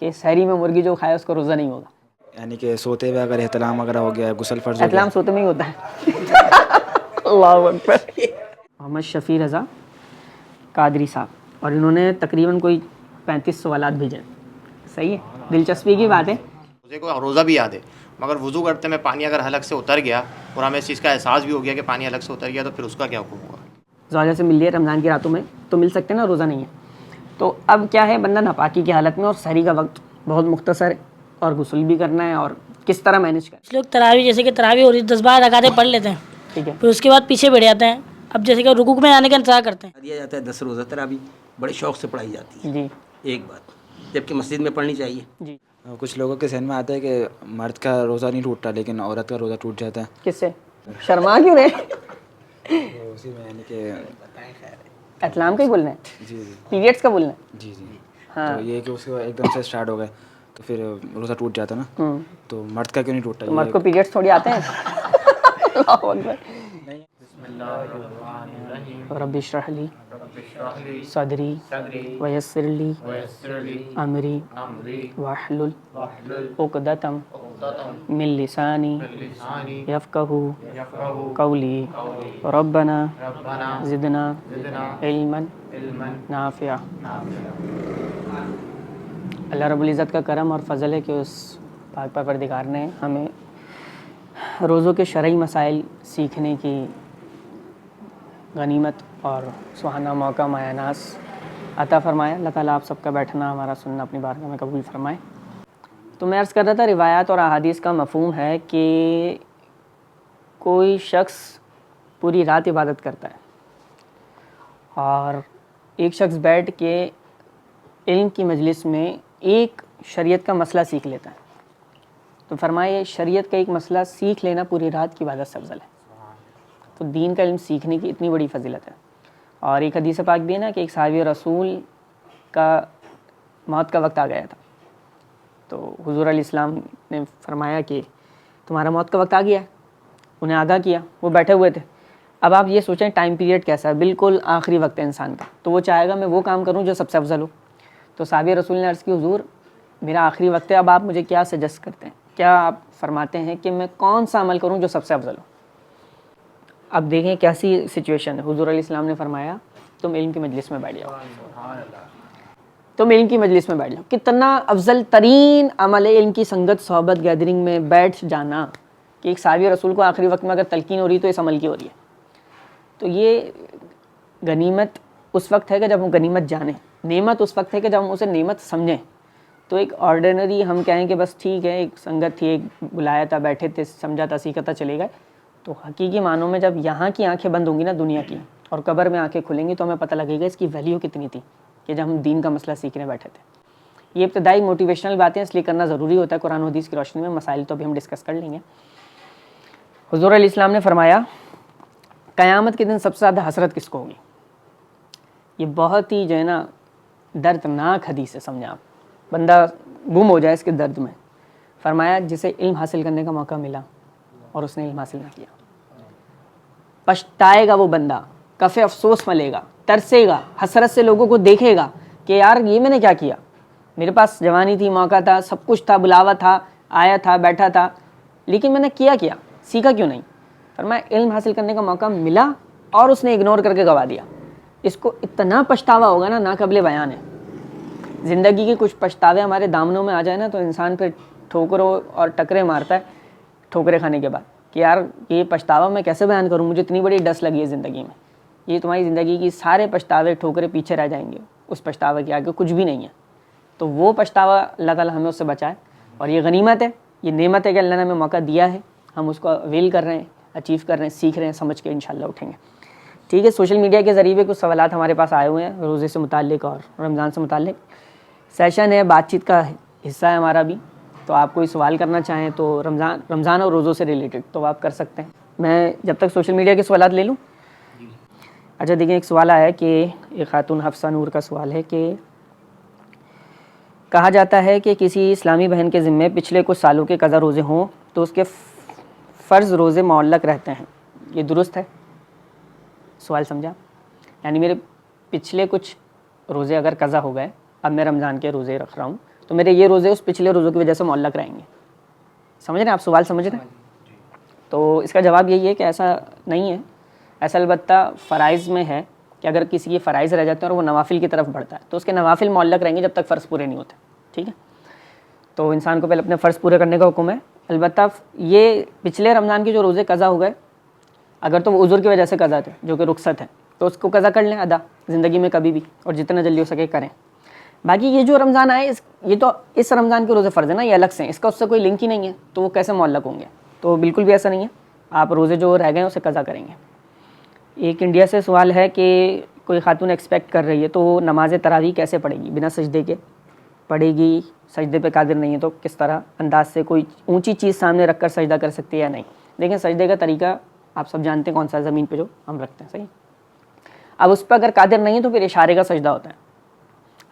کہ سحری میں مرغی جو کھائے اس کو روزہ نہیں ہوگا. یعنی کہ سوتے ہوئے اگر احتلام وغیرہ ہو گیا ہے, غسل فرض ہو گیا. احتلام سوتے میں ہی ہوتا ہے. اللہ اکبر. محمد شفیع رضا قادری صاحب, اور انہوں نے تقریباً کوئی 35 سوالات بھیجے. صحیح ہے, دلچسپی کی بات ہے. مجھے کو روزہ بھی یاد ہے, مگر وضو کرتے میں پانی اگر حلق سے اتر گیا اور ہمیں اس چیز کا احساس بھی ہو گیا کہ پانی حلق سے اتر گیا, تو پھر اس کا کیا حکم ہوگا؟ زوجہ سے مل لیے رمضان کی راتوں میں تو مل سکتے ہیں نا, روزہ نہیں ہے. تو اب کیا ہے, بندہ ناپاکی کی حالت میں, اور سحری کا وقت بہت مختصر ہے, اور غسل بھی کرنا ہے, اور کس طرح مینیج کریں. لوگ تراویح, جیسے کہ تراویح ہو رہی ہے 10-12 رکعتیں پڑھ لیتے ہیں, ٹھیک ہے, پھر اس کے بعد پیچھے بیٹھ جاتے ہیں. اب جیسے کہ رکوع میں آنے کا انتظار کرتے ہیں. دیا جاتا ہے 10 روزہ تراویح بڑے شوق سے پڑھائی جاتی ہے. جی ایک بات, جبکہ مسجد میں پڑھنی چاہیے. جی. کچھ لوگوں کے ذہن میں آتا ہے کہ مرد کا روزہ نہیں ٹوٹتا لیکن عورت کا روزہ ٹوٹ جاتا ہے. کس سے شرما کیوں رہے؟ اسی میں یعنی کہ احتلام کا ہی بولنا ہے, جی جی پیریڈس کا بولنا ہے. جی جی. ہاں, تو یہ کہ اس کو ایک دم سے اسٹارٹ ہو گئے تو پھر روزہ ٹوٹ جاتا نا, تو مرد کا کیوں نہیں ٹوٹتا؟ تو مرد کو پیریڈس تھوڑی آتے ہیں. اللہ اکبر. رب اشرح لی صدری ویسر لی امری واحلل عقدۃ من لسانی یفقہوا قولی. ربنا زدنا علما نافعا. اللہ رب العزت کا کرم اور فضل ہے کہ اس پاک پروردگار نے ہمیں روزوں کے شرعی مسائل سیکھنے کی غنیمت اور سہانا موقع مایہ ناز عطا فرمایا. اللہ تعالیٰ آپ سب کا بیٹھنا, ہمارا سننا اپنی بارگاہ میں قبول فرمائے. تو میں عرض کر رہا تھا, روایات اور احادیث کا مفہوم ہے کہ کوئی شخص پوری رات عبادت کرتا ہے اور ایک شخص بیٹھ کے علم کی مجلس میں ایک شریعت کا مسئلہ سیکھ لیتا ہے. تو فرمائے شریعت کا ایک مسئلہ سیکھ لینا پوری رات کی عبادت سے افضل ہے. تو دین کا علم سیکھنے کی اتنی بڑی فضیلت ہے. اور ایک حدیث پاک بھی ہے نا کہ ایک صحابی رسول کا موت کا وقت آ گیا تھا, تو حضور علیہ السلام نے فرمایا کہ تمہارا موت کا وقت آ گیا ہے. انہیں آگاہ کیا, وہ بیٹھے ہوئے تھے. اب آپ یہ سوچیں ٹائم پیریڈ کیسا ہے, بالکل آخری وقت ہے انسان کا, تو وہ چاہے گا میں وہ کام کروں جو سب سے افضل ہو. تو صحابی رسول نے عرض کی, حضور میرا آخری وقت ہے, اب آپ مجھے کیا سجیسٹ کرتے ہیں, کیا آپ فرماتے ہیں کہ میں کون سا عمل کروں جو سب سے افضل ہو. اب دیکھیں کیسی سچویشن ہے. حضور علیہ السلام نے فرمایا تم علم کی مجلس میں بیٹھ جاؤ, تم علم کی مجلس میں بیٹھ جاؤ. کتنا افضل ترین عمل ہے علم کی سنگت, صحبت, گیدرنگ میں بیٹھ جانا. کہ ایک صحابی رسول کو آخری وقت میں اگر تلقین ہو رہی تو اس عمل کی ہو رہی ہے. تو یہ غنیمت اس وقت ہے کہ جب ہم غنیمت جانیں, نعمت اس وقت ہے کہ جب ہم اسے نعمت سمجھیں. تو ایک آرڈینری ہم کہیں کہ بس ٹھیک ہے, ایک سنگت تھی, ایک بلایا تھا, بیٹھے تھے, سمجھا تھا, سیکھا تھا, چلے گئے. تو حقیقی معنوں میں جب یہاں کی آنکھیں بند ہوں گی نا دنیا کی, اور قبر میں آنکھیں کھلیں گی, تو ہمیں پتہ لگے گا اس کی ویلیو کتنی تھی کہ جب ہم دین کا مسئلہ سیکھنے بیٹھے تھے. یہ ابتدائی موٹیویشنل باتیں اس لیے کرنا ضروری ہوتا ہے قرآن و حدیث کی روشنی میں. مسائل تو ابھی ہم ڈسکس کر لیں گے. حضور علیہ السلام نے فرمایا قیامت کے دن سب سے زیادہ حسرت کس کو ہوگی. یہ بہت ہی جو ہے نا دردناک حدیث ہے, سمجھیں آپ, بندہ گم ہو جائے اس کے درد میں. فرمایا جسے علم حاصل کرنے کا موقع ملا اور اس نے علم حاصل نہ کیا, پچھتائے گا وہ بندہ, کف افسوس ملے گا, ترسے گا, حسرت سے لوگوں کو دیکھے گا کہ یار یہ میں نے کیا کیا, میرے پاس جوانی تھی, موقع تھا, سب کچھ تھا, بلاوا تھا, آیا تھا, بیٹھا تھا, لیکن میں نے کیا سیکھا کیوں نہیں. فرمایا علم حاصل کرنے کا موقع ملا اور اس نے اگنور کر کے گوا دیا. اس کو اتنا پچھتاوا ہوگا نا ناقابل بیان ہے. زندگی کے کچھ پچھتاوے ہمارے دامنوں میں آ جائے نا تو انسان پھر ٹھوکروں اور ٹکرے مارتا ہے ٹھوکرے کھانے کے بعد کہ یار یہ پچھتاوا میں کیسے بیان کروں, مجھے اتنی بڑی ڈس لگی ہے زندگی میں. یہ تمہاری زندگی کی سارے پچھتاوے ٹھوکرے پیچھے رہ جائیں گے, اس پچھتاوے کے آگے کچھ بھی نہیں ہے. تو وہ پچھتاوا اللہ تعالیٰ ہمیں اس سے بچائے. اور یہ غنیمت ہے, یہ نعمت ہے کہ اللہ نے ہمیں موقع دیا ہے, ہم اس کو اویل کر رہے ہیں, اچیو کر رہے ہیں, سیکھ رہے ہیں, سمجھ کے انشاءاللہ اٹھیں گے. ٹھیک ہے, سوشل میڈیا کے ذریعے بھی کچھ سوالات ہمارے پاس آئے ہوئے ہیں روزے سے متعلق اور رمضان سے متعلق. سیشن ہے, بات چیت کا حصہ ہے ہمارا بھی, تو آپ کوئی سوال کرنا چاہیں تو رمضان اور روزوں سے ریلیٹڈ تو آپ کر سکتے ہیں. میں جب تک سوشل میڈیا کے سوالات لے لوں. اچھا دیکھیں, ایک سوال آیا کہ ایک خاتون حفصہ نور کا سوال ہے کہ کہا جاتا ہے کہ کسی اسلامی بہن کے ذمے پچھلے کچھ سالوں کے قضا روزے ہوں تو اس کے فرض روزے معلق رہتے ہیں, یہ درست ہے؟ سوال سمجھا؟ یعنی میرے پچھلے کچھ روزے اگر قضا ہو گئے, اب میں رمضان کے روزے رکھ رہا ہوں, تو میرے یہ روزے اس پچھلے روزوں کی وجہ سے معلق رہیں گے. سمجھ رہے ہیں آپ؟ سوال سمجھ رہے ہیں؟ تو اس کا جواب یہی ہے کہ ایسا نہیں ہے. ایسا البتہ فرائض میں ہے کہ اگر کسی کے فرائض رہ جاتے ہیں اور وہ نوافل کی طرف بڑھتا ہے تو اس کے نوافل معلق رہیں گے جب تک فرض پورے نہیں ہوتے. ٹھیک ہے؟ تو انسان کو پہلے اپنے فرض پورے کرنے کا حکم ہے. البتہ یہ پچھلے رمضان کے جو روزے قضا ہو گئے, اگر تو وہ عذر کی وجہ سے قضا تھے جو کہ رخصت ہے, تو اس کو قضا کر لیں ادا زندگی میں کبھی بھی, اور جتنا جلدی ہو سکے کریں. باقی یہ جو رمضان آئے یہ تو اس رمضان کے روزے فرض ہے نا, یہ الگ سے ہیں, اس کا اس سے کوئی لنک ہی نہیں ہے, تو وہ کیسے معلق ہوں گے؟ تو بالکل بھی ایسا نہیں ہے. آپ روزے جو رہ گئے ہیں اسے قضا کریں گے. ایک انڈیا سے سوال ہے کہ کوئی خاتون ایکسپیکٹ کر رہی ہے تو وہ نماز تراویح کیسے پڑھے گی؟ بنا سجدے کے پڑھے گی؟ سجدے پہ قادر نہیں ہے تو کس طرح انداز سے کوئی اونچی چیز سامنے رکھ کر سجدہ کر سکتی ہے یا نہیں؟ دیکھیں سجدے کا طریقہ آپ سب جانتے ہیں کون سا ہے, زمین پہ جو ہم رکھتے ہیں. صحیح. اب اس پہ اگر قادر نہیں ہے تو پھر اشارے کا سجدہ ہوتا ہے.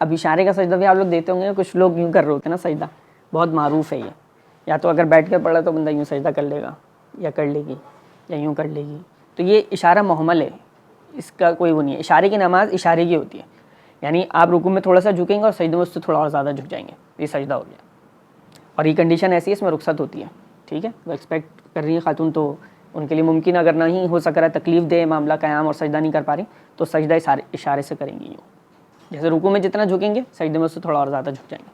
اب اشارے کا سجدہ بھی آپ لوگ دیتے ہوں گے, کچھ لوگ یوں کر رہے ہوتے ہیں نا سجدہ, بہت معروف ہے یہ. یا تو اگر بیٹھ کر پڑھا تو بندہ یوں سجدہ کر لے گا یا کر لے گی یا یوں کر لے گی, تو یہ اشارہ محمل ہے, اس کا کوئی وہ نہیں ہے. اشارے کی نماز اشارے کی ہوتی ہے, یعنی آپ رکوع میں تھوڑا سا جھکیں گے اور سجدے میں اس سے تھوڑا اور زیادہ جھک جائیں گے, یہ سجدہ ہو گیا. اور یہ کنڈیشن ایسی ہے اس میں رخصت ہوتی ہے. ٹھیک ہے, وہ ایکسپیکٹ کر رہی ہے خاتون تو ان کے لیے ممکن اگر نہیں ہو سک رہا ہے, تکلیف دے معاملہ قیام اور سجدہ نہیں کر پا رہی, تو سجدہ اشارے سے کریں گی. یوں جیسے رکوع میں جتنا جھکیں گے سجدے میں اس سے تھوڑا اور زیادہ جھک جائیں گے.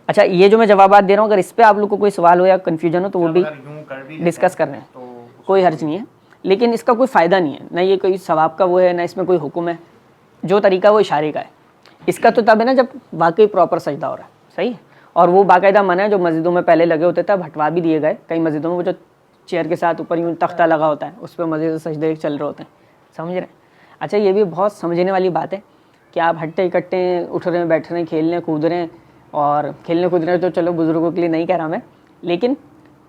اچھا, یہ جو میں جوابات دے رہا ہوں اگر اس پہ آپ لوگ کو کوئی سوال ہو یا کنفیوژن ہو تو وہ بھی ڈسکس کر رہے ہیں, کوئی حرج نہیں ہے. لیکن اس کا کوئی فائدہ نہیں ہے, نہ یہ کوئی ثواب کا وہ ہے, نہ اس میں کوئی حکم ہے. جو طریقہ وہ اشارے کا ہے. اس کا تو تب ہے نا جب واقعی پراپر سجدہ ہو رہا ہے. صحیح ہے. اور وہ باقاعدہ منع ہے جو مسجدوں میں پہلے لگے ہوتے تھے, اب ہٹوا بھی دیے گئے. کئی مسجدوں میں وہ جو چیئر کے ساتھ اوپر یوں تختہ لگا ہوتا ہے اس پہ مسجد سجدے چل رہے ہوتے ہیں. سمجھ رہے ہیں؟ اچھا, یہ بھی بہت سمجھنے والی بات ہے کہ آپ ہٹے کٹے اٹھ رہے ہیں, بیٹھ رہے ہیں, کھیل رہے ہیں, کود رہے ہیں. اور کھیلنے کود رہے ہیں تو چلو بزرگوں کے لیے نہیں کہہ رہا میں, لیکن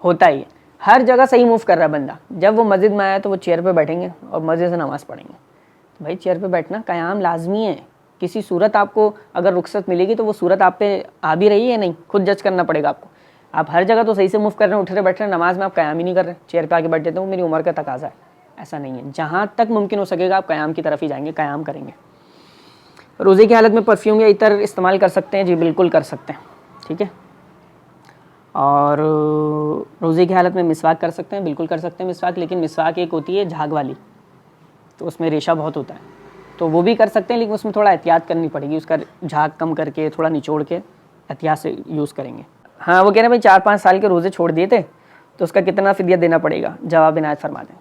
ہوتا ہی ہے. ہر جگہ صحیح موو کر رہا ہے بندہ. جب وہ مسجد میں آیا تو وہ چیئر پہ بیٹھیں گے اور مسجد سے نماز پڑھیں گے. تو بھائی چیئر پہ بیٹھنا قیام لازمی ہے. کسی صورت آپ کو اگر رخصت ملے گی تو وہ صورت آپ پہ آ بھی رہی ہے نہیں, خود جج کرنا پڑے گا آپ کو. آپ ہر جگہ تو صحیح سے موو کر رہے ہیں, اٹھ رہے بیٹھ رہے ہیں, نماز میں آپ قیام ہی نہیں کر رہے, چیئر پہ آ کے بیٹھ جاتے ہیں, وہ میری عمر کا تقاضا ہے. ایسا نہیں ہے. جہاں تک ممکن ہو سکے گا آپ قیام کی طرف ہی جائیں گے, قیام کریں گے. روزے کی حالت میں پرفیوم یا عطر استعمال کر سکتے ہیں؟ جی بالکل کر سکتے ہیں. ٹھیک ہے. اور روزے کی حالت میں مسواک کر سکتے ہیں؟ بالکل کر سکتے ہیں مسواک, لیکن مسواک ایک ہوتی ہے جھاگ والی, تو اس میں ریشہ بہت ہوتا ہے, تو وہ بھی کر سکتے ہیں لیکن اس میں تھوڑا احتیاط کرنی پڑے گی. اس کا جھاگ کم کر کے تھوڑا نچوڑ کے احتیاط سے یوز کریں گے. ہاں, وہ کہہ رہے ہیں بھائی 4-5 سال کے روزے چھوڑ دیے تھے تو اس کا کتنا فدیہ دینا پڑے گا؟ جواب عنایت فرما دیں.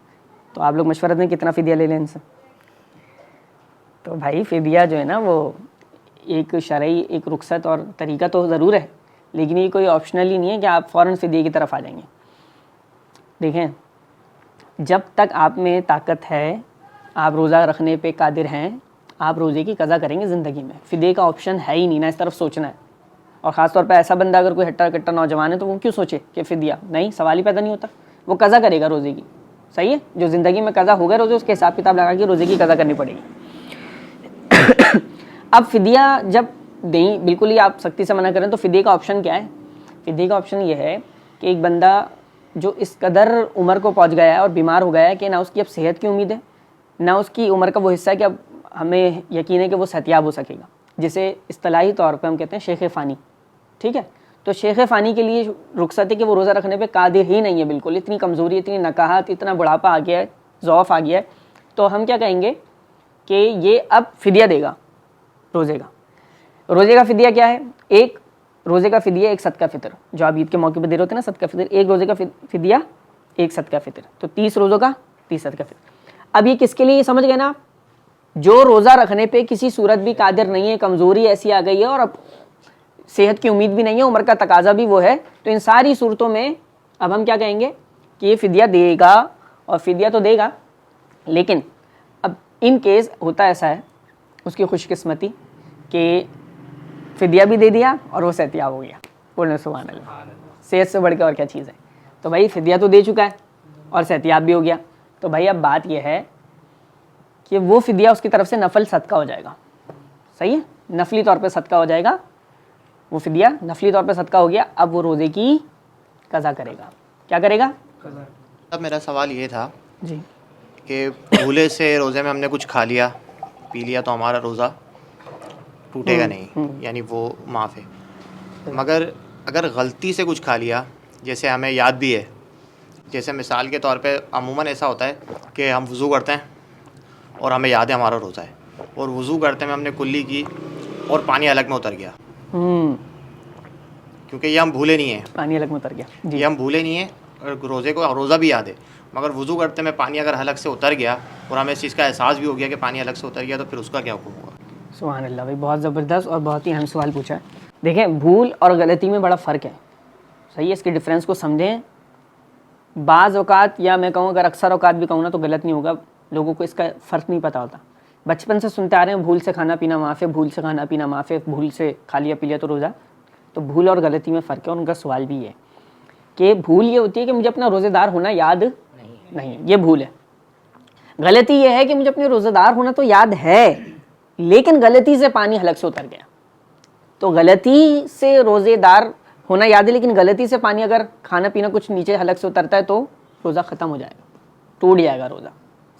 تو آپ لوگ مشورہ دیں کتنا فدیہ لے لیں ان سے. تو بھائی فدیہ جو ہے نا وہ ایک شرعی ایک رخصت اور طریقہ تو ضرور ہے, لیکن یہ کوئی آپشنل ہی نہیں ہے کہ آپ فوراً فدیے کی طرف آ جائیں گے. دیکھیں, جب تک آپ میں طاقت ہے, آپ روزہ رکھنے پہ قادر ہیں, آپ روزے کی قضا کریں گے زندگی میں. فدیے کا آپشن ہے ہی نہیں, نہ اس طرف سوچنا ہے. اور خاص طور پہ ایسا بندہ اگر کوئی ہٹا کٹا نوجوان ہے تو وہ کیوں سوچے کہ فدیہ نہیں, سوال ہی پیدا نہیں ہوتا. وہ قضا کرے گا روزے کی. صحیح ہے, جو زندگی میں قضا ہو گئے روزے اس کے حساب کتاب لگا کے روزے کی قضا کرنی پڑے گی. اب فدیہ جب دیں, بالکل ہی آپ سختی سے منع کریں تو فدیے کا آپشن کیا ہے؟ فدیے کا آپشن یہ ہے کہ ایک بندہ جو اس قدر عمر کو پہنچ گیا ہے اور بیمار ہو گیا ہے کہ نہ اس کی اب صحت کی امید ہے, نہ اس کی عمر کا وہ حصہ ہے کہ اب ہمیں یقین ہے کہ وہ صحتیاب ہو سکے گا, جسے اصطلاحی طور پہ ہم کہتے ہیں شیخ فانی. ٹھیک ہے, تو شیخ فانی کے لیے رخصت ہے کہ وہ روزہ رکھنے پہ قادر ہی نہیں ہے بالکل, اتنی کمزوری, اتنی نکاہت, اتنا بڑھاپا آ گیا ہے, ضعف آ گیا ہے, تو ہم کیا کہیں گے کہ یہ اب فدیہ دے گا روزے کا. روزے کا فدیہ کیا ہے؟ ایک روزے کا فدیہ ایک صدقہ فطر, جو آپ عید کے موقع پہ دے رہے ہوتے ہیں نا صدقہ فطر, ایک روزے کا فدیہ ایک صدقہ فطر, تو 30 روزوں کا 30 صدقہ فطر. اب یہ کس کے لیے سمجھ گئے نا آپ؟ جو روزہ رکھنے پہ کسی صورت بھی قادر نہیں ہے, کمزوری ایسی آ گئی ہے اور اب صحت کی امید بھی نہیں ہے, عمر کا تقاضا بھی وہ ہے, تو ان ساری صورتوں میں اب ہم کیا کہیں گے کہ یہ فدیہ دے گا. اور فدیہ تو دے گا, لیکن اب ان کیس ہوتا ایسا ہے اس کی خوش قسمتی کہ فدیہ بھی دے دیا اور وہ صحتیاب ہو گیا. بولنے سبحان اللہ, صحت سے بڑھ کے اور کیا چیز ہے. تو بھائی فدیہ تو دے چکا ہے اور صحتیاب بھی ہو گیا, تو بھائی اب بات یہ ہے کہ وہ فدیہ اس کی طرف سے نفل صدقہ ہو جائے گا. صحیح ہے, نفلی طور پہ صدقہ ہو جائے گا, وہ فدیہ نفلی طور پہ صدقہ ہو گیا. اب وہ روزے کی قضا کرے گا. کیا کرے گا؟ اب میرا سوال یہ تھا جی کہ بھولے سے روزے میں ہم نے کچھ کھا لیا پی لیا تو ہمارا روزہ ٹوٹے گا نہیں, یعنی وہ معاف ہے. مگر اگر غلطی سے کچھ کھا لیا، جیسے ہمیں یاد بھی ہے، جیسے مثال کے طور پہ عموماً ایسا ہوتا ہے کہ ہم وضو کرتے ہیں اور ہمیں یاد ہے ہمارا روزہ ہے، اور وضو کرتے میں ہم نے کلی کی اور پانی الگ میں اتر گیا، کیونکہ یہ ہم بھولے نہیں ہیں، پانی الگ میں اتر گیا جی. یہ ہم بھولے نہیں ہیں، اور روزہ بھی یاد ہے، مگر وضو کرتے میں پانی اگر حلق سے اتر گیا اور ہمیں اس چیز کا احساس بھی ہو گیا کہ پانی حلق سے اتر گیا، تو پھر اس کا کیا حکم ہوگا؟ سبحان اللہ بھائی، بہت زبردست اور بہت ہی اہم سوال پوچھا ہے. دیکھیں بھول اور غلطی میں بڑا فرق ہے، صحیح ہے، اس کے ڈفرینس کو سمجھیں. بعض اوقات، یا میں کہوں اگر اکثر اوقات بھی کہوں نا تو غلط نہیں ہوگا، لوگوں کو اس کا فرق نہیں پتہ ہوتا. بچپن سے سنتے آ رہے ہیں بھول سے کھانا پینا معاف ہے، بھول سے کھانا پینا معاف ہے، بھول سے کھا لیا پی لیا تو روزہ. تو بھول اور غلطی میں فرق ہے، اور ان کا سوال بھی ہے کہ بھول یہ ہوتی ہے کہ مجھے اپنا روزے دار ہونا یاد نہیں، یہ بھول ہے. غلطی یہ ہے کہ مجھے اپنے روزے دار ہونا تو یاد ہے لیکن غلطی سے پانی حلق سے اتر گیا. تو غلطی سے روزے دار ہونا یاد ہے لیکن غلطی سے پانی اگر کھانا پینا کچھ نیچے حلق سے اترتا ہے تو روزہ ختم ہو جائے گا، ٹوٹ جائے گا روزہ.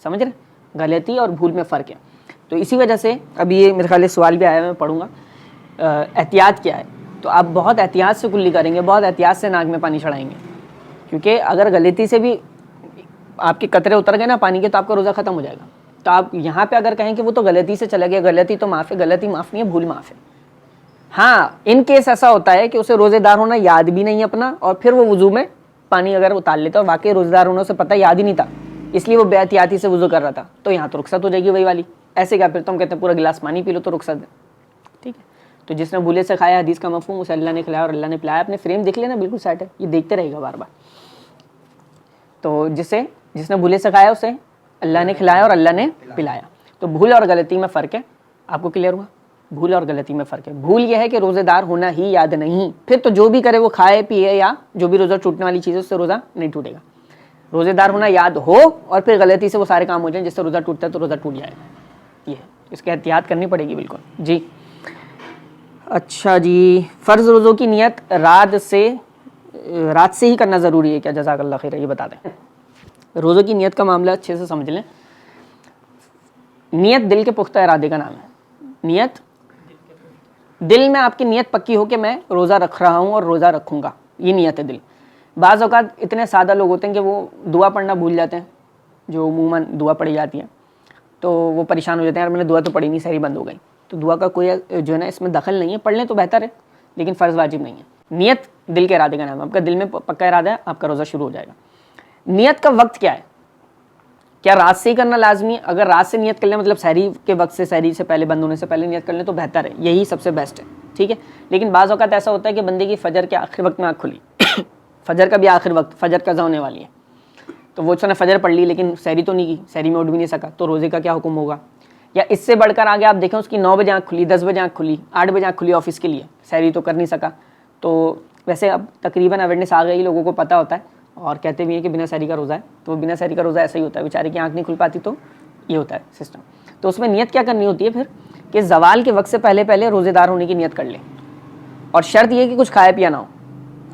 سمجھ رہے؟ غلطی اور بھول میں فرق ہے. تو اسی وجہ سے اب یہ میرے خیال سوال بھی آیا ہے، میں پڑھوں گا. احتیاط کیا ہے؟ تو آپ بہت احتیاط سے کلی کریں گے، بہت احتیاط سے ناک میں پانی چڑھائیں گے، کیونکہ اگر غلطی سے بھی آپ کے قطرے اتر گئے نا پانی کے تو آپ کا روزہ ختم ہو جائے گا. تو آپ یہاں پہ اگر کہیں کہ وہ تو غلطی سے چلا گیا، غلطی تو معاف ہے، غلطی معاف نہیں ہے، بھول معاف ہے. ہاں ان کیس ایسا ہوتا ہے کہ اسے روزے دار ہونا یاد بھی نہیں اپنا، اور پھر وہ وضو میں پانی اگر اتار لیتا اور واقعی روزے دار ہونے سے پتہ یاد ہی نہیں تھا، اس لیے وہ بے احتیاطی سے وضو کر رہا تھا، تو یہاں تو رخصت ہو جائے گی وہی والی. ایسے کیا پھر تو ہم کہتے ہیں پورا گلاس پانی پی لو تو رخصت ہے. ٹھیک ہے. تو جس نے بھولے سے کھایا، حدیث کا مفہوم اسے اللہ نے کھلایا اور اللہ نے پلایا. اپنے فریم دیکھ لینا بالکل سیٹ ہے، یہ دیکھتے رہے گا بار بار. تو جس نے بھولے سے کھایا اسے اللہ نے کھلایا اور اللہ نے پلایا. تو بھول اور غلطی میں فرق ہے. آپ کو کلیئر ہوا؟ بھول اور غلطی میں فرق ہے. بھول یہ ہے کہ روزے دار ہونا ہی یاد نہیں، پھر تو جو بھی کرے وہ کھائے پیے یا جو بھی روزہ ٹوٹنے والی چیز ہے اس سے روزہ نہیں ٹوٹے گا. روزے دار ہونا یاد ہو اور پھر غلطی سے وہ سارے کام ہو جائیں جس سے روزہ ٹوٹتا ہے تو روزہ ٹوٹ جائے گا. یہ ہے، اس کی احتیاط کرنی پڑے گی بالکل. جی اچھا جی، فرض روزوں کی نیت رات سے ہی کرنا ضروری ہے کیا؟ جزاک اللہ خیر، یہ بتا دیں. روزوں کی نیت کا معاملہ اچھے سے سمجھ لیں. نیت دل کے پختہ ارادے کا نام ہے. نیت دل میں آپ کی نیت پکی ہو کہ میں روزہ رکھ رہا ہوں اور روزہ رکھوں گا، یہ نیت ہے دل. بعض اوقات اتنے سادہ لوگ ہوتے ہیں کہ وہ دعا پڑھنا بھول جاتے ہیں، جو عموماً دعا پڑھی جاتی ہے تو وہ پریشان ہو جاتے ہیں، یار میں نے دعا تو پڑھی نہیں، سحری بند ہو گئی. تو دعا کا کوئی جو ہے نا اس میں دخل نہیں ہے، پڑھ لیں تو بہتر ہے لیکن فرض واجب نہیں ہے. نیت دل کے ارادے کا نام ہے. آپ کا دل میں پکا ارادہ ہے، آپ کا روزہ شروع ہو جائے گا. نیت کا وقت کیا ہے؟ کیا رات سے ہی کرنا لازمی ہے؟ اگر رات سے نیت کر لیں، مطلب سحری کے وقت سے، سحری سے پہلے بند ہونے سے پہلے نیت کر لیں تو بہتر ہے، یہی سب سے بیسٹ ہے. ٹھیک ہے. لیکن بعض اوقات ایسا ہوتا ہے کہ بندے کی فجر کے آخر وقت میں آنکھ کھلی، فجر کا بھی آخر وقت، فجر قضا ہونے والی ہے، تو وہ اس نے فجر پڑھ لی لیکن سحری تو نہیں کی، سحری میں اٹھ بھی نہیں سکا، تو روزے کا کیا حکم ہوگا؟ یا اس سے بڑھ کر آگے آپ دیکھیں اس کی 9 بجے آنکھ کھلی، 10 بجے آنکھ کھلی، 8 بجے آنکھ کھلی آفس کے لیے، سحری تو کر نہیں سکا. تو ویسے اب تقریباً اویئرنیس آ گئی، لوگوں کو پتہ ہوتا ہے اور کہتے بھی ہیں کہ بنا سحری کا روزہ ہے. تو بنا سحری کا روزہ ایسا ہی ہوتا ہے، بیچارے کی آنکھ نہیں کھل پاتی، تو یہ ہوتا ہے سسٹم. تو اس میں نیت کیا کرنی ہوتی ہے پھر کہ زوال کے وقت سے پہلے روزے دار ہونے کی نیت کر لیں. اور شرط یہ کہ کچھ کھایا پیا نہ ہو،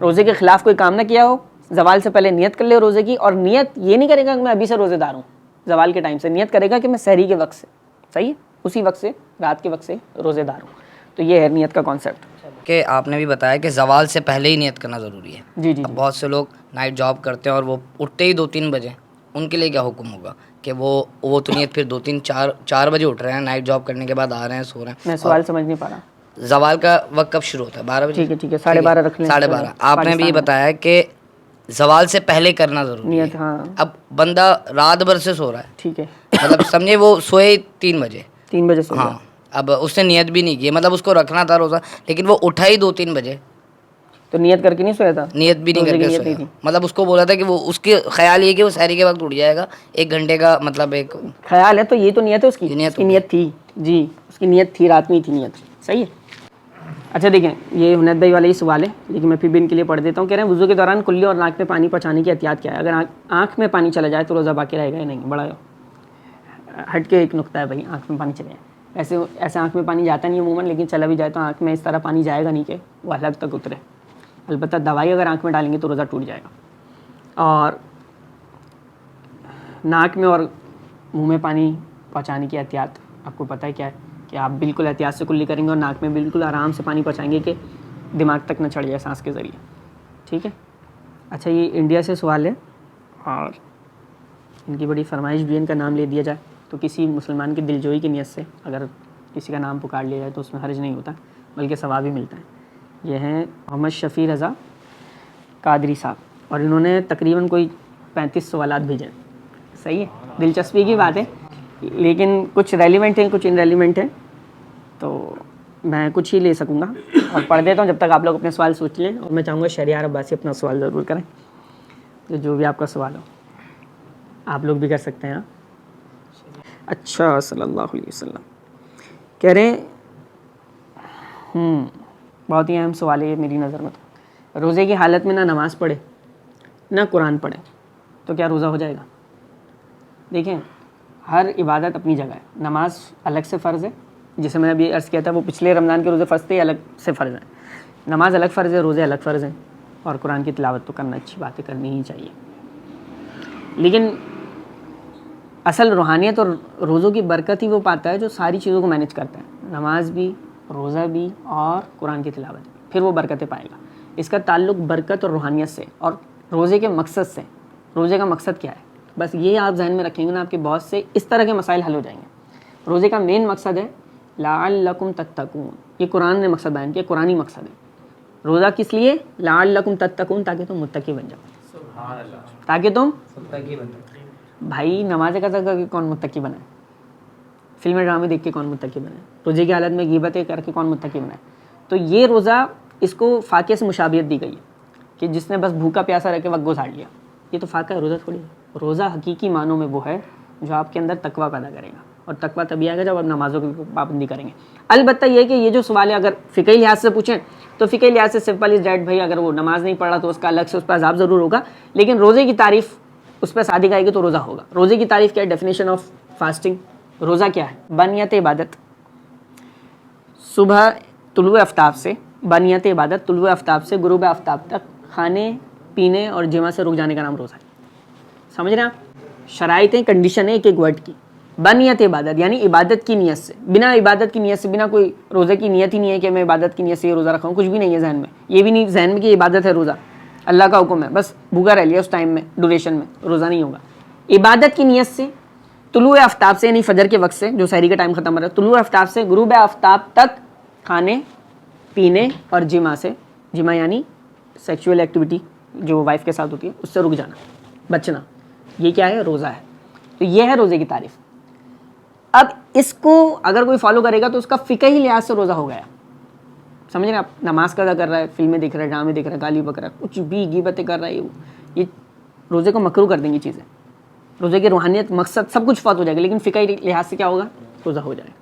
روزے کے خلاف کوئی کام نہ کیا ہو. زوال سے پہلے نیت کر لے روزے کی، اور نیت یہ نہیں کرے گا کہ میں ابھی سے روزے دار ہوں، زوال کے ٹائم سے نیت کرے گا کہ میں سحری کے وقت سے، صحیح ہے، اسی وقت سے، رات کے وقت سے روزے دار ہوں. تو یہ ہے نیت کا کانسیپٹ. کہ آپ نے بھی بتایا کہ زوال سے پہلے ہی نیت کرنا ضروری ہے. جی جی اب بہت سے لوگ نائٹ جاب کرتے ہیں اور وہ اٹھتے ہی 2-3 بجے، ان کے لیے کیا حکم ہوگا کہ وہ تو نیت پھر 2-3-4 بجے اٹھ رہے ہیں، نائٹ جاب کرنے کے بعد آ رہے ہیں، سو رہے ہیں. میں سوال سمجھ نہیں پا رہا. زوال کا وقت کب شروع ہوتا ہے؟ 12 بجے. ٹھیک ہے 12:30 رکھ لیں. 12:30. آپ نے بھی یہ بتایا کہ زوال سے پہلے کرنا ضروری ہے. ہاں. اب بندہ رات بھر سے سو رہا ہے، ٹھیک ہے، مطلب سمجھے وہ سوئے 3 بجے، 3 بجے سو. ہاں، اب اس نے نیت بھی نہیں کی، مطلب اس کو رکھنا تھا روزہ لیکن وہ اٹھا ہی 2-3 بجے، تو نیت کر کے نہیں سویا تھا؟ نیت بھی نہیں کر کے سویا. مطلب اس کو بولا تھا کہ وہ اس کے خیال یہ کہ وہ سحری کے وقت اٹھ جائے گا، 1 گھنٹے کا مطلب ایک خیال ہے. تو یہ تو نیت ہے اس کی، نیت تھی جی، اس کی نیت تھی، رات میں ہی تھی نیت. صحیح ہے. اچھا دیکھیں، یہ حنید بھائی والا ہی سوال ہے لیکن میں پھر بھی ان کے لیے پڑھ دیتا ہوں. کہہ رہے ہیں وضو کے دوران کلی اور ناک میں پانی پہنچانے کی احتیاط کیا ہے؟ اگر آنکھ میں پانی چلا جائے تو روزہ باقی رہے گا یا نہیں؟ بڑا ہٹ کے ایک نقطہ ہے بھائی، آنکھ میں پانی چلے جائے. ایسے آنکھ میں پانی جاتا نہیں عموماً، لیکن چلا بھی جائے تو آنکھ میں اس طرح پانی جائے گا نہیں کہ وہ حلق تک اترے. البتہ دوائی اگر آنکھ میں ڈالیں گے تو روزہ ٹوٹ جائے گا. اور ناک میں اور منہ میں پانی پہنچانے کی احتیاط آپ کو پتہ ہے کیا ہے؟ کہ آپ بالکل احتیاط سے کلی کریں گے اور ناک میں بالکل آرام سے پانی پہنچائیں گے کہ دماغ تک نہ چڑھ جائے سانس کے ذریعے. ٹھیک ہے. اچھا یہ انڈیا سے سوال ہے اور ان کی بڑی فرمائش بھی, ان کا نام لے دیا جائے تو کسی مسلمان کی دلجوئی کی نیت سے اگر کسی کا نام پکار لیا جائے تو اس میں حرج نہیں ہوتا بلکہ ثواب ہی ملتا ہے. یہ ہیں محمد شفیع رضا قادری صاحب اور انہوں نے تقریباً کوئی 35 سوالات بھیجے ہیں. صحیح ہے, دلچسپی کی بات ہے, لیکن کچھ ریلیونٹ ہیں کچھ ان ریلیونٹ ہیں, تو میں کچھ ہی لے سکوں گا اور پڑھ دیتا ہوں جب تک آپ لوگ اپنے سوال سوچ لیں. اور میں چاہوں گا شہریار عباسی اپنا سوال ضرور کریں, تو جو بھی آپ کا سوال ہو آپ لوگ بھی کر سکتے ہیں. اچھا صلی اللہ علیہ وسلم کہہ رہے ہیں بہت ہی اہم سوال ہے یہ میری نظر میں. تو روزے کی حالت میں نہ نماز پڑھے نہ قرآن پڑھے تو کیا روزہ ہو جائے گا؟ دیکھیں ہر عبادت اپنی جگہ ہے. نماز الگ سے فرض ہے, جسے میں نے ابھی عرض کیا تھا وہ پچھلے رمضان کے روزے فرض تھے, الگ سے فرض ہیں. نماز الگ فرض ہے, روزے الگ فرض ہیں, اور قرآن کی تلاوت تو کرنا اچھی بات ہے, کرنی ہی چاہیے. لیکن اصل روحانیت اور روزوں کی برکت ہی وہ پاتا ہے جو ساری چیزوں کو مینیج کرتا ہے, نماز بھی, روزہ بھی اور قرآن کی تلاوت, پھر وہ برکتیں پائے گا. اس کا تعلق برکت اور روحانیت سے اور روزے کے مقصد سے. روزے کا مقصد کیا ہے؟ بس یہ آپ ذہن میں رکھیں گے نا, آپ کے بہت سے اس طرح کے مسائل حل ہو جائیں گے. روزے کا مین مقصد ہے لعلکم تتقون, یہ قرآن نے مقصد بیان کیا, قرآنی مقصد ہے. روزہ کس لیے؟ لعلکم تتقون, تاکہ تم متقی بن جاؤ. تاکہ تم متقی بن جاؤ. بھائی نماز قضا کر کے کون متقی بنا ہے؟ فلمیں ڈرامے دیکھ کے کون متقی بنا ہے؟ روزے کی حالت میں غیبتیں کر کے کون متقی بنا ہے؟ تو یہ روزہ اس کو فاقے سے مشابہت دی گئی ہے کہ جس نے بس بھوکا پیاسا رہ کے وقت گزار لیا. یہ تو فاقہ ہے, روزہ تھوڑی ہے. روزہ حقیقی معنوں میں وہ ہے جو آپ کے اندر تقویٰ پیدا کرے گا, اور تقویٰ تبھی آئے گا جب آپ نمازوں کی پابندی کریں گے. البتہ یہ کہ یہ جو سوال ہے اگر فقہی لحاظ سے پوچھیں تو فقہی لحاظ سے سمپل از ڈیٹ, بھائی اگر وہ نماز نہیں پڑھ رہا تو اس کا الگ سے اس پہ عذاب ضرور ہوگا, لیکن روزے کی تعریف اس پہ صادق آئے گی تو روزہ ہوگا. روزے کی تعریف کیا ہے؟ Definition of fasting. روزہ کیا ہے؟ بنیت عبادت. صبح طلوع آفتاب سے, بنیت عبادت طلوع آفتاب سے غروب آفتاب تک کھانے پینے اور جمع سے رک جانے کا نام روزہ ہے. سمجھ رہے ہیں آپ؟ شرائطیں, کنڈیشن ہے ایک ایک ورڈ کی. بنیت عبادت یعنی عبادت کی نیت سے, بنا عبادت کی نیت سے, بنا کوئی روزے کی نیت ہی نہیں ہے کہ میں عبادت کی نیت سے یہ روزہ رکھا ہوں, کچھ بھی نہیں ہے ذہن میں, یہ بھی نہیں ذہن میں کہ عبادت ہے روزہ, اللہ کا حکم ہے, بس بھوکا رہ لیا اس ٹائم میں, ڈوریشن میں, روزہ نہیں ہوگا. عبادت کی نیت سے طلوع آفتاب سے یعنی فجر کے وقت سے, جو سحری کا ٹائم ختم ہو رہا ہے, طلوع آفتاب سے غروب آفتاب تک کھانے پینے اور جمع سے, جمع یعنی سیکچوئل ایکٹیویٹی جو وائف کے ساتھ ہوتی ہے, اس سے رک جانا, بچنا, یہ کیا ہے؟ روزہ ہے. تو یہ ہے روزے کی تعریف. اب اس کو اگر کوئی فالو کرے گا تو اس کا فقہی لحاظ سے روزہ ہو گیا. سمجھ رہے ہیں آپ؟ نماز قضا کر رہا ہے, فلمیں دیکھ رہا ہے, ڈرامے دیکھ رہا ہے, گالی بک رہا ہے, کچھ بھی غیبتیں کر رہا ہے, یہ روزے کو مکروہ کر دیں گی چیزیں. روزے کی روحانیت, مقصد سب کچھ فوت ہو جائے گا, لیکن فقہی لحاظ سے کیا ہوگا؟ روزہ ہو جائے گا.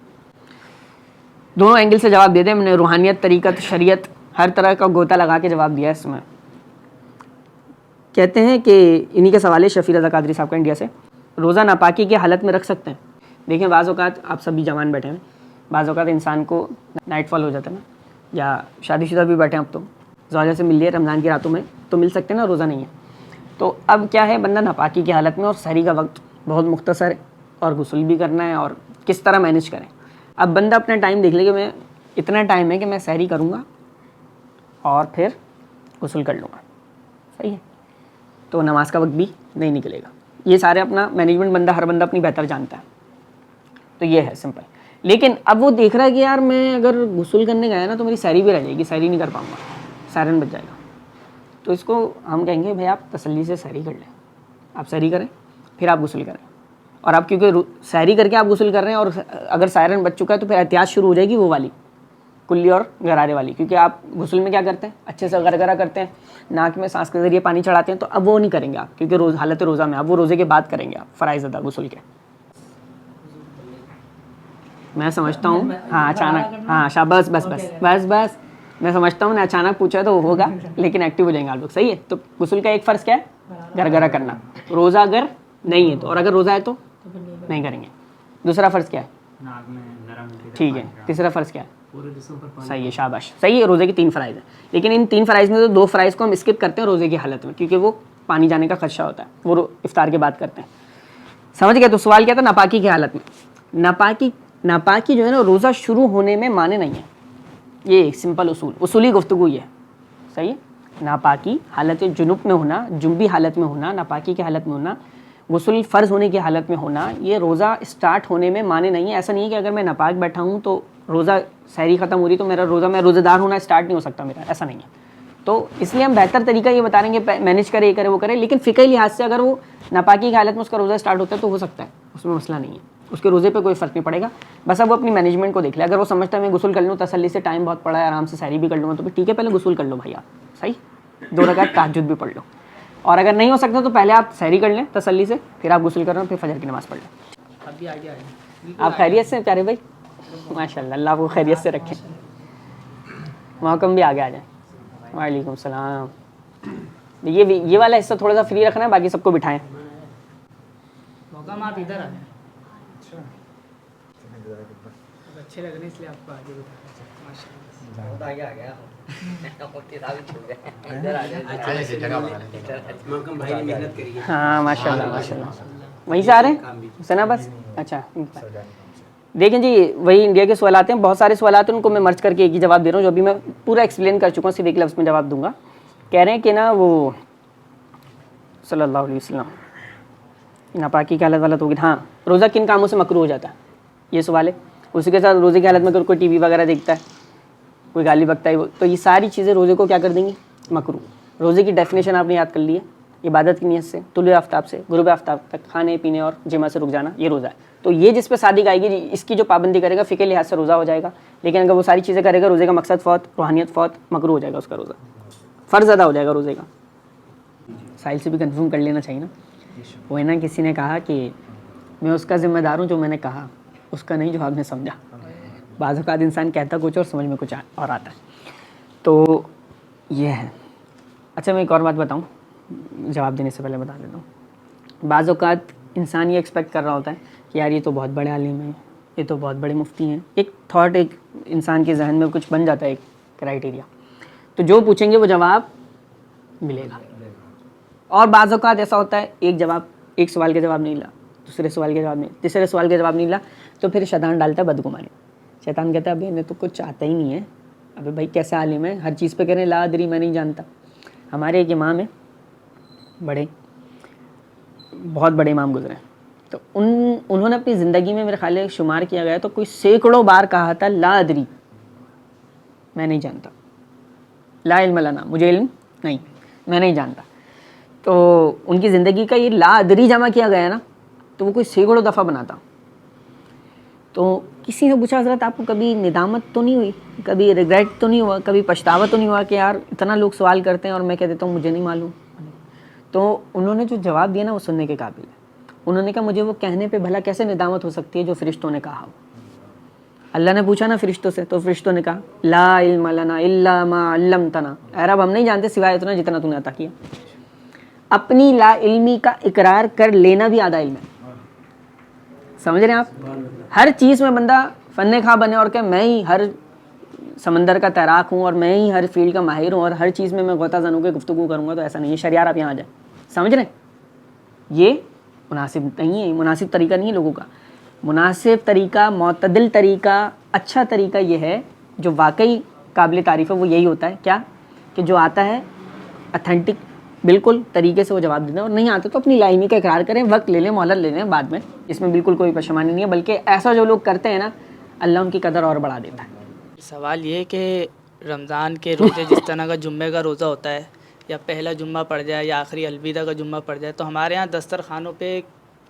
دونوں اینگل سے جواب دے دیں ہم نے, روحانیت, طریقت, شریعت, ہر طرح کا گوتا لگا کے جواب دیا ہے اس میں. کہتے ہیں کہ انہی کا سوال ہے شفیع رضا قادری صاحب کا انڈیا سے, روزہ ناپاکی کی حالت میں رکھ سکتے ہیں؟ دیکھیں بعض اوقات آپ سبھی جوان بیٹھے ہیں, بعض اوقات انسان کو نائٹ فال ہو جاتا ہے نا, یا شادی شدہ بھی بیٹھے ہیں, اب تو زوجہ سے مل لیے رمضان کی راتوں میں تو مل سکتے ہیں نا, روزہ نہیں ہے. تو اب کیا ہے, بندہ ناپاکی کی حالت میں اور سحری کا وقت بہت مختصر ہے اور غسل بھی کرنا ہے, اور کس طرح مینیج کریں. اب بندہ اپنا ٹائم دیکھ لے کہ میں اتنا ٹائم ہے کہ میں سحری کروں گا اور پھر غسل کر لوں گا, صحیح ہے, تو نماز کا وقت بھی نہیں نکلے گا. یہ سارے اپنا مینجمنٹ بندہ, ہر بندہ اپنی بہتر جانتا ہے, تو یہ ہے سمپل. لیکن اب وہ دیکھ رہا ہے کہ یار میں اگر غسل کرنے گیا نا تو میری سحری بھی رہ جائے گی, سحری نہیں کر پاؤں گا, سائرن بچ جائے گا. تو اس کو ہم کہیں گے بھائی آپ تسلی سے سحری کر لیں, آپ سحری کریں پھر آپ غسل کریں. اور آپ کیونکہ سحری کر کے آپ غسل کر رہے ہیں اور اگر سائرن بچ چکا ہے تو پھر احتیاط شروع ہو جائے گی وہ والی, کلی اور غرارے والی, کیونکہ آپ غسل میں کیا کرتے ہیں, اچھے سے غرغرہ کرتے ہیں, ناک میں سانس کے ذریعے پانی چڑھاتے ہیں, تو اب وہ نہیں کریں گے آپ, کیونکہ حالت روزہ میں, اب وہ روزے کے بعد کریں گے آپ فرائض ادا غسل کے. میں سمجھتا ہوں ہاں اچانک, ہاں شاباش, بس بس بس بس, میں سمجھتا ہوں نے اچانک پوچھا تو وہ ہوگا, لیکن ایکٹیو ہو جائیں گے آپ لوگ, صحیح ہے. تو غسل کا ایک فرض کیا ہے؟ غرغرہ کرنا. روزہ اگر نہیں ہے تو, اور اگر روزہ ہے تو نہیں کریں گے. دوسرا فرض کیا ہے؟ ٹھیک ہے. تیسرا فرض کیا ہے؟ صحیح ہے, شاباش, صحیح ہے. روزے کی 3 فرائض ہیں, لیکن ان 3 فرائض میں تو 2 فرائض کو ہم اسکپ کرتے ہیں روزے کی حالت میں, کیونکہ وہ پانی جانے کا خدشہ ہوتا ہے, وہ افطار کے بعد کرتے ہیں. سمجھ گئے؟ تو سوال کیا تھا؟ ناپاکی کی حالت میں. ناپاکی جو ہے نا روزہ شروع ہونے میں مانے نہیں ہے. یہ ایک سمپل اصولی گفتگو یہ ہے. صحیح ہے. ناپاکی حالت جنوب میں ہونا, جنبی حالت میں ہونا, ناپاکی کی حالت میں ہونا, غسل فرض ہونے کی حالت میں ہونا, یہ روزہ اسٹارٹ ہونے میں معنی نہیں ہے. ایسا نہیں ہے کہ اگر میں ناپاک بیٹھا ہوں تو روزہ سحری ختم ہو رہی تو میرا روزہ, میں روزہ دار ہونا اسٹارٹ نہیں ہو سکتا میرا, ایسا نہیں ہے. تو اس لیے ہم بہتر طریقہ یہ بتا رہے ہیں کہ مینیج کرے, یہ کرے, وہ کرے, لیکن فقہی لحاظ سے اگر وہ ناپاکی کی حالت میں اس کا روزہ اسٹارٹ ہوتا ہے تو ہو سکتا ہے, اس میں مسئلہ نہیں ہے, اس کے روزے پہ کوئی فرق نہیں پڑے گا. بس اب وہ اپنی مینجمنٹ کو دیکھ لے. اگر وہ سمجھتا ہے میں غسل کر لوں تسلی سے, ٹائم بہت پڑا ہے, آرام سے سحری بھی کر لوں گا, تو ٹھیک ہے, پہلے غسل کر لو بھائی آپ, صحیح, 2 رکعت تہجد بھی پڑھ لو. اور اگر نہیں ہو سکتا تو پہلے آپ سحری کر لیں تسلی سے, پھر آپ غسل کر رہے ہیں, پھر فجر کی نماز پڑھ لیں. اب بھی آگے آئے. آپ خیریت سے پیارے بھائی؟ ماشاء اللہ, اللہ آپ کو خیریت سے رکھیں. محکم بھی آگے آ جائیں. وعلیکم السلام. یہ والا حصہ تھوڑا سا فری رکھنا ہے, باقی سب کو بٹھائیں. محکم آپ ادھر آ جائیں. اچھے لگ رہے ہیں اس لیے آپ کو آگے بہت آگے آ گیا. ہاں ماشاء اللہ ماشاء اللہ. وہیں سے آ رہے ہیں حسنا بس. اچھا دیکھیں جی, وہی انڈیا کے سوالات ہیں, بہت سارے سوالات ہیں, ان کو میں مرچ کر کے ایک ہی جواب دے رہا ہوں, جو ابھی میں پورا ایکسپلین کر چکا ہوں, صرف ایک لفظ میں جواب دوں گا. کہہ رہے ہیں کہ نا وہ صلی اللہ علیہ وسلم ناپاکی کی حالت والا تو ہاں, روزہ کن کاموں سے مکروہ ہو جاتا ہے, یہ سوال ہے. اسی کے ساتھ روزے کی حالت میں اگر کوئی ٹی وی وغیرہ دیکھتا ہے, کوئی گالی بکتا ہے, تو یہ ساری چیزیں روزے کو کیا کر دیں گی, مکروہ. روزے کی ڈیفینیشن آپ نے یاد کر لی ہے, عبادت کی نیت سے طلوع آفتاب سے غروب آفتاب تک کھانے پینے اور جمع سے رک جانا, یہ روزہ ہے. تو یہ جس پہ صادق آئے گی, اس کی جو پابندی کرے گا فقہ لحاظ سے روزہ ہو جائے گا. لیکن اگر وہ ساری چیزیں کرے گا, روزے کا مقصد فوت, روحانیت فوت, مکروہ ہو جائے گا اس کا روزہ, فرض ادا ہو جائے گا روزے کا. ساحل سے بھی کنفرم کر لینا چاہیے نا. وہ ہے نا, کسی نے کہا کہ میں اس کا ذمہ دار ہوں جو میں نے کہا, اس کا نہیں جو آپ نے سمجھا. بعض اوقات انسان کہتا کچھ اور سمجھ میں کچھ اور آتا ہے. تو یہ ہے. اچھا میں ایک اور بات بتاؤں, جواب دینے سے پہلے بتا دیتا ہوں. بعض اوقات انسان یہ ایکسپیکٹ کر رہا ہوتا ہے کہ یار یہ تو بہت بڑے عالم ہیں, یہ تو بہت بڑے مفتی ہیں. ایک تھاٹ, ایک انسان کے ذہن میں کچھ بن جاتا ہے, ایک کرائٹیریا. تو جو پوچھیں گے وہ جواب ملے گا. اور بعض اوقات ایسا ہوتا ہے ایک سوال کا جواب نہیں ملا, دوسرے سوال کا جواب نہیں, تیسرے سوال کا جواب نہیں ملا, تو پھر شیطان ڈالتا ہے بدگمانی. شیطان کہتا ہے ابھی انہیں تو کچھ چاہتا ہی نہیں ہے, ابھی بھائی کیسے عالم ہے, ہر چیز پہ کہہ رہے ہیں لا ادری, میں نہیں جانتا. ہمارے ایک امام ہیں, بہت بڑے امام گزرے ہیں, تو انہوں نے اپنی زندگی میں میرے خیال ہے شمار کیا گیا تو کوئی سینکڑوں بار کہا تھا لا ادری, میں نہیں جانتا, لا علم لنا, مجھے علم نہیں, میں نہیں جانتا. تو ان کی زندگی کا یہ لا ادری جمع کیا گیا نا, تو وہ کوئی سینکڑوں دفعہ بناتا. تو کسی نے پوچھا حضرت آپ کو کبھی ندامت تو نہیں ہوئی, کبھی ریگریٹ تو نہیں ہوا, کبھی پچھتاوا تو نہیں ہوا کہ یار اتنا لوگ سوال کرتے ہیں اور میں کہہ دیتا ہوں مجھے نہیں معلوم. تو انہوں نے جو جواب دیا نا وہ سننے کے قابل ہے. انہوں نے کہا مجھے وہ کہنے پہ بھلا کیسے ندامت ہو سکتی ہے جو فرشتوں نے کہا ہو. اللہ نے پوچھا نا فرشتوں سے, تو فرشتوں نے کہا لا علم لنا الا ما علمتنا, اے رب ہم نہیں جانتے سوائے اتنا جتنا تو نے عطا کیا. اپنی لا علمی کا اقرار کر لینا بھی آدھا علم ہے. سمجھ رہے ہیں آپ؟ ہر چیز میں بندہ فن خواہ بنے اور کہ میں ہی ہر سمندر کا تیراک ہوں اور میں ہی ہر فیلڈ کا ماہر ہوں اور ہر چیز میں غوطہ زن ہو کے گفتگو کروں گا, تو ایسا نہیں ہے. شریعہ آپ یہاں آ جائیں, سمجھ رہے ہیں؟ یہ مناسب نہیں ہے, مناسب طریقہ نہیں ہے لوگوں کا. مناسب طریقہ, معتدل طریقہ, اچھا طریقہ یہ ہے جو واقعی قابل تعریف ہے. وہ یہی ہوتا ہے کیا کہ جو آتا ہے اتھینٹک بالکل طریقے سے وہ جواب دینا, اور نہیں آتا تو اپنی لا علمی کا اقرار کریں, وقت لے لیں, مہلت لے لیں بعد میں. اس میں بالکل کوئی پشیمانی نہیں ہے, بلکہ ایسا جو لوگ کرتے ہیں نا اللہ ان کی قدر اور بڑھا دیتا ہے. سوال یہ ہے کہ رمضان کے روزے جس طرح کا جمعے کا روزہ ہوتا ہے, یا پہلا جمعہ پڑ جائے یا آخری الوداع کا جمعہ پڑ جائے, تو ہمارے یہاں دسترخوانوں پہ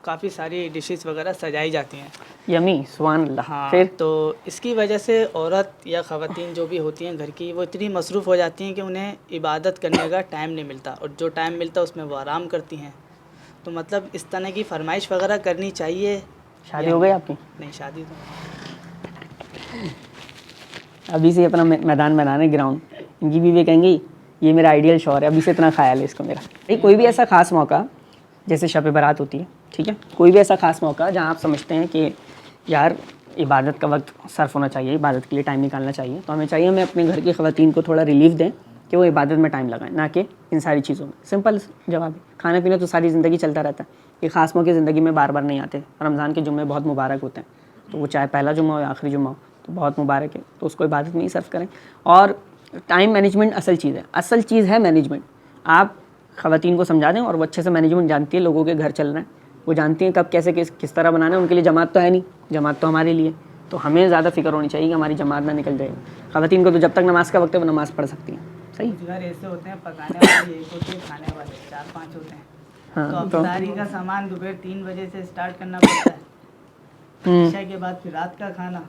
کافی ساری ڈشز وغیرہ سجائی جاتی ہیں. یمی سبحان اللہ. ہاں, پھر تو اس کی وجہ سے عورت یا خواتین جو بھی ہوتی ہیں گھر کی, وہ اتنی مصروف ہو جاتی ہیں کہ انہیں عبادت کرنے کا ٹائم نہیں ملتا, اور جو ٹائم ملتا ہے اس میں وہ آرام کرتی ہیں. تو مطلب اس طرح کی فرمائش وغیرہ کرنی چاہیے. شادی ہو گئی آپ کی؟ نہیں, شادی تو ابھی سے اپنا میدان بنانے, گراؤنڈ. ان کی بیوی کہیں گی یہ میرا آئیڈیل شوہر ہے, ابھی سے اتنا خیال ہے اس کو میرا. کوئی بھی ایسا خاص موقع جیسے شب برات ہوتی ہے, ٹھیک ہے, کوئی بھی ایسا خاص موقع جہاں آپ سمجھتے ہیں کہ یار عبادت کا وقت صرف ہونا چاہیے, عبادت کے لیے ٹائم نکالنا چاہیے, تو ہمیں چاہیے ہمیں اپنے گھر کی خواتین کو تھوڑا ریلیف دیں کہ وہ عبادت میں ٹائم لگائیں, نہ کہ ان ساری چیزوں میں. سمپل جواب ہے. کھانا پینا تو ساری زندگی چلتا رہتا ہے, یہ خاص موقع زندگی میں بار بار نہیں آتے. رمضان کے جمعے بہت مبارک ہوتے ہیں, تو وہ چاہے پہلا جمعہ ہو یا آخری جمعہ ہو, تو بہت مبارک ہے, تو اس کو عبادت میں ہی صرف کریں. اور ٹائم مینجمنٹ اصل چیز ہے مینجمنٹ. آپ خواتین کو سمجھا دیں اور وہ اچھے سے مینجمنٹ جانتی ہے, لوگوں کے گھر چل رہے ہیں, وہ جانتی ہیں کب کیسے کس طرح بنانا ہے. ان کے لیے جماعت تو ہے نہیں, جماعت تو ہمارے لیے, تو ہمیں زیادہ فکر ہونی چاہیے کہ ہماری جماعت نہ نکل جائے. خواتین کو تو جب تک نماز کا وقت ہے وہ نماز پڑھ سکتی ہیں. صحیح. کچھ گھر ایسے ہوتے ہیں پکانے والے ایک ہوتے ہیں, کھانے والے 4-5 ہوتے ہیں. تو افطاری کا سامان دوپہر 3 بجے سے اسٹارٹ کرنا پڑتا ہے, عشاء کے بعد پھر رات کا کھانا,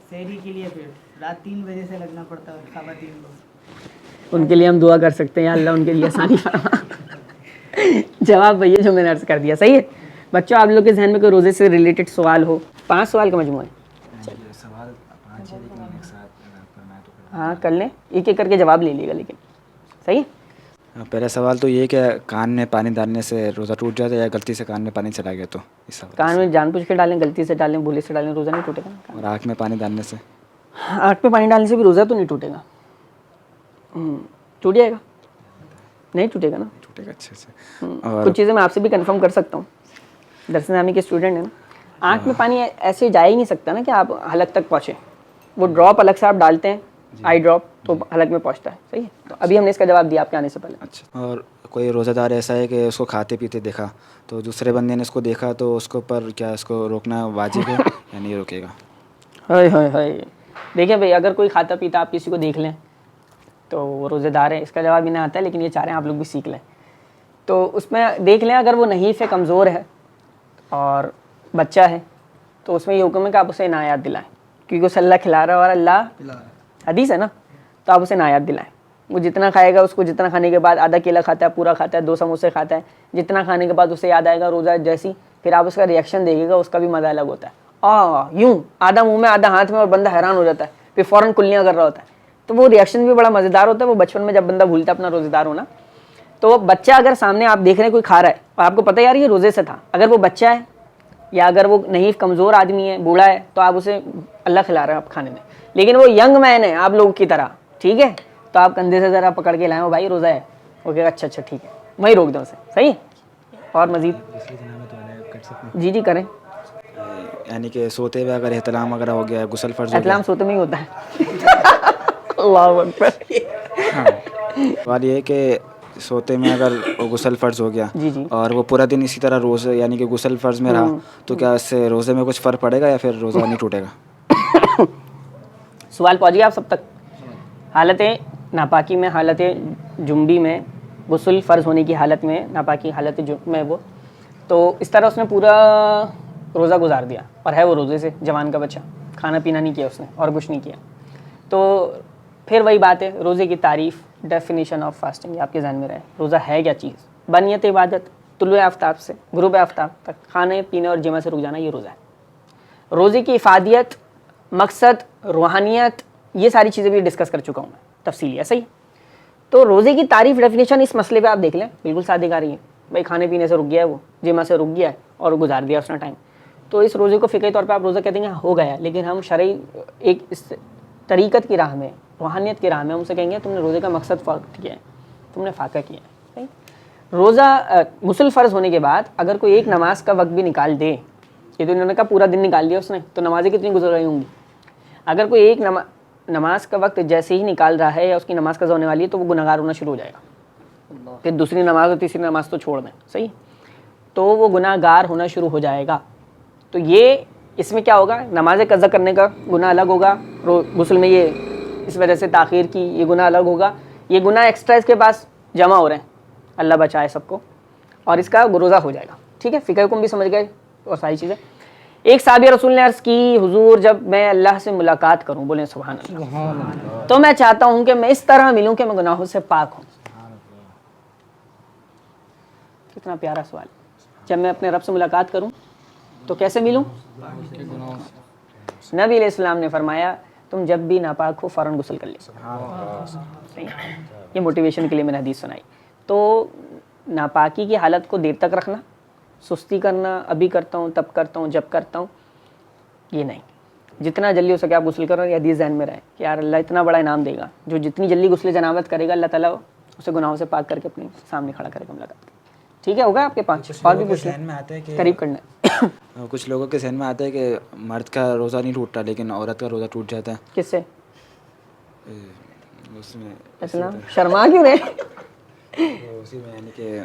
سحری کے لیے پھر رات 3 بجے سے لگنا پڑتا ہے خواتین کو. ان کے لیے ہم دعا کر سکتے ہیں, یا اللہ ان کے لیے آسانی فرما. جواب وہی ہے جو میں نے عرض کر دیا. صحیح ہے بچوں, آپ لوگ کے ذہن میں کوئی روزے سے ریلیٹڈ سوال ہو؟ 5 سوال کا مجموعہ ہے. ہاں کر لیں, ایک ایک کر کے جواب لے لیے گا. لیکن صحیح ہے. پہلا سوال تو یہ کہ کان میں پانی ڈالنے سے روزہ ٹوٹ جاتا ہے یا غلطی سے کان میں پانی چلا گیا تو اس سوال کان میں جان بوجھ کے ڈالیں, غلطی سے ڈالیں, بھولے سے ڈالیں, روزہ نہیں ٹوٹے گا. اور آنکھ میں پانی ڈالنے سے؟ آنکھ میں پانی ڈالنے سے بھی روزہ تو نہیں ٹوٹے گا. ٹوٹ جائے گا؟ نہیں ٹوٹے گا نا. ٹوٹے گا. اچھا اچھا. اور کچھ چیزیں میں آپ سے بھی کنفرم کر سکتا ہوں, درس نامی کے اسٹوڈنٹ ہیں نا. آنکھ میں پانی ایسے جا ہی نہیں سکتا نا کہ آپ حلق تک پہنچے. وہ ڈراپ الگ سے آپ ڈالتے ہیں, آئی ڈراپ, تو حلق میں پہنچتا ہے. صحیح ہے. تو ابھی ہم نے اس کا جواب دیا آپ کے آنے سے پہلے. اچھا. اور کوئی روزہ دار ایسا ہے کہ اس کو کھاتے پیتے دیکھا, تو دوسرے بندے نے اس کو دیکھا, تو اس کے اوپر کیا اس کو روکنا واجب ہے یا نہیں روکے گا؟ ہائے ہائے ہائے. دیکھیں بھائی, اگر کوئی کھاتا پیتا آپ کسی کو دیکھ لیں تو وہ روزے دار ہے. اس کا جواب ہی نہیں آتا ہے, لیکن یہ چاہ رہے ہیں آپ لوگ بھی سیکھ لیں. تو اس میں دیکھ لیں, اگر وہ نحیف ہے, کمزور ہے اور بچہ ہے, تو اس میں یہ حکم ہے کہ آپ اسے عنایات دلائیں, کیونکہ اسے اللہ کھلا رہا ہے اور اللہ حدیث ہے نا, تو آپ اسے عنایات دلائیں. وہ جتنا کھائے گا, اس کو جتنا کھانے کے بعد آدھا کیلا کھاتا ہے, پورا کھاتا ہے, 2 سموسے کھاتا ہے, جتنا کھانے کے بعد اسے یاد آئے گا روزہ جیسی, پھر آپ اس کا ریئیکشن دیکھے گا, اس کا بھی مزہ الگ ہوتا ہے. یوں آدھا منہ میں آدھا ہاتھ میں, اور بندہ حیران ہو جاتا ہے, پھر فوراً کلیاں کر رہا ہوتا ہے. تو وہ ریئیکشن بھی بڑا مزیدار ہوتا ہے. وہ بچپن میں جب بندہ بھولتا ہے اپنا روزے دار ہونا, تو بچہ اگر سامنے آپ دیکھ رہے ہیں کوئی کھا رہا ہے اور آپ کو پتہ یار یہ روزے سے تھا, اگر وہ بچہ ہے یا اگر وہ نحیف کمزور آدمی ہے, بوڑھا ہے, تو آپ اسے اللہ کھلا رہے ہیں آپ کھانے میں. لیکن وہ ینگ مین ہے آپ لوگوں کی طرح, ٹھیک ہے, تو آپ کندھے سے ذرا پکڑ کے لائیں, وہ بھائی روزہ ہے, وہ کہے گا اچھا اچھا ٹھیک ہے, وہیں روک دیں اسے. صحیح. اور مزید جی جی کریں. یعنی کہ سوتے ہوئے اگر احتلام وغیرہ ہو گیا, غسل فرض ہو گیا. احتلام سوتے میں ہی ہوتا ہے. اللہ اکبر. سوال یہ ہے کہ سوتے میں اگر غسل فرض ہو گیا جی جی, اور وہ پورا دن اسی طرح روزے یعنی کہ غسل فرض میں رہا, تو کیا اس سے روزے میں کچھ فرق پڑے گا یا پھر روزہ نہیں ٹوٹے گا؟ سوال پہنچ گیا آپ سب تک. حالت ناپاکی میں, حالت جنبی میں, غسل فرض ہونے کی حالت میں, ناپاکی حالت میں, وہ تو اس طرح اس نے پورا روزہ گزار دیا اور ہے وہ روزے سے, جوان کا بچہ, کھانا پینا نہیں کیا اس نے اور کچھ نہیں کیا. تو پھر وہی بات ہے, روزے کی تعریف, ڈیفینیشن آف فاسٹنگ, یہ آپ کے ذہن میں رہے. روزہ ہے کیا چیز؟ بنیت عبادت, طلوع آفتاب سے غروب آفتاب تک کھانے پینے اور جمع سے رک جانا, یہ روزہ ہے. روزے کی افادیت, مقصد, روحانیت, یہ ساری چیزیں بھی ڈسکس کر چکا ہوں میں تفصیلی. ایسا ہی. تو روزے کی تعریف, ڈیفینیشن اس مسئلے پہ آپ دیکھ لیں, بالکل سادہ کاری ہے. بھائی کھانے پینے سے رک گیا ہے, وہ جمع سے رک گیا ہے اور گزار دیا اس نے ٹائم, تو اس روزے کو فقہی طور پہ آپ روزہ کہتے ہیں ہو گیا. لیکن ہم شرعی ایک اس طریقت کی راہ میں, روحانیت کی راہ میں ہم سے کہیں گے تم نے روزے کا مقصد فاقہ کیا ہے, تم نے فاقہ کیا ہے. صحیح. روزہ غسل فرض ہونے کے بعد اگر کوئی ایک نماز کا وقت بھی نکال دے, یہ تو انہوں نے کہا پورا دن نکال دیا اس نے, تو نمازیں کتنی گزر رہی ہوں گی. اگر کوئی ایک نماز کا وقت جیسے ہی نکال رہا ہے یا اس کی نماز قضا ہونے والی ہے, تو وہ گناہگار ہونا شروع ہو جائے گا. پھر دوسری نماز اور تیسری نماز تو چھوڑ دیں. صحیح. تو وہ گناہ گار ہونا شروع ہو جائے گا. تو یہ اس میں کیا ہوگا, نماز قضا کرنے کا گناہ الگ ہوگا, غسل میں یہ اس وجہ سے تاخیر کی یہ گناہ الگ ہوگا. یہ گناہ ایکسٹرا اس کے پاس جمع ہو رہے ہیں, اللہ بچائے سب کو, اور اس کا روزہ ہو جائے گا. ٹھیک ہے, فقہ حکم بھی سمجھ گئے اور ساری چیزیں. ایک صحابی رسول نے عرض کی, حضور جب میں اللہ سے ملاقات کروں, بولیں سبحان اللہ, تو میں چاہتا ہوں کہ میں اس طرح ملوں کہ میں گناہوں سے پاک ہوں. کتنا پیارا سوال. جب میں اپنے رب سے ملاقات کروں تو کیسے ملوں؟ نبی علیہ السلام نے فرمایا تم جب بھی ناپاک ہو فوراً غسل کر لے. یہ موٹیویشن کے لیے میں نے حدیث سنائی. تو ناپاکی کی حالت کو دیر تک رکھنا, سستی کرنا, ابھی کرتا ہوں تب کرتا ہوں جب کرتا ہوں, یہ نہیں. جتنا جلدی ہو سکے آپ غسل کرو. یہ حدیث ذہن میں رہے کہ یار اللہ اتنا بڑا انعام دے گا, جو جتنی جلدی غسل جنابت کرے گا اللہ تعالیٰ اسے گناہوں سے پاک کر کے اپنے سامنے کھڑا کرے گا ملاقات. ٹھیک ہے, ہوگا آپ کے 5 اور بھی پوچھ لیں, ذہن میں آتا ہے کہ قریب کرنا ہے. کچھ لوگوں کے ذہن میں آتا ہے کہ مرد کا روزہ نہیں ٹوٹتا لیکن عورت کا روزہ ٹوٹ جاتا ہے. کس سے؟ اس میں اسلام شرما کیوں رہے؟ اسی میں یعنی کہ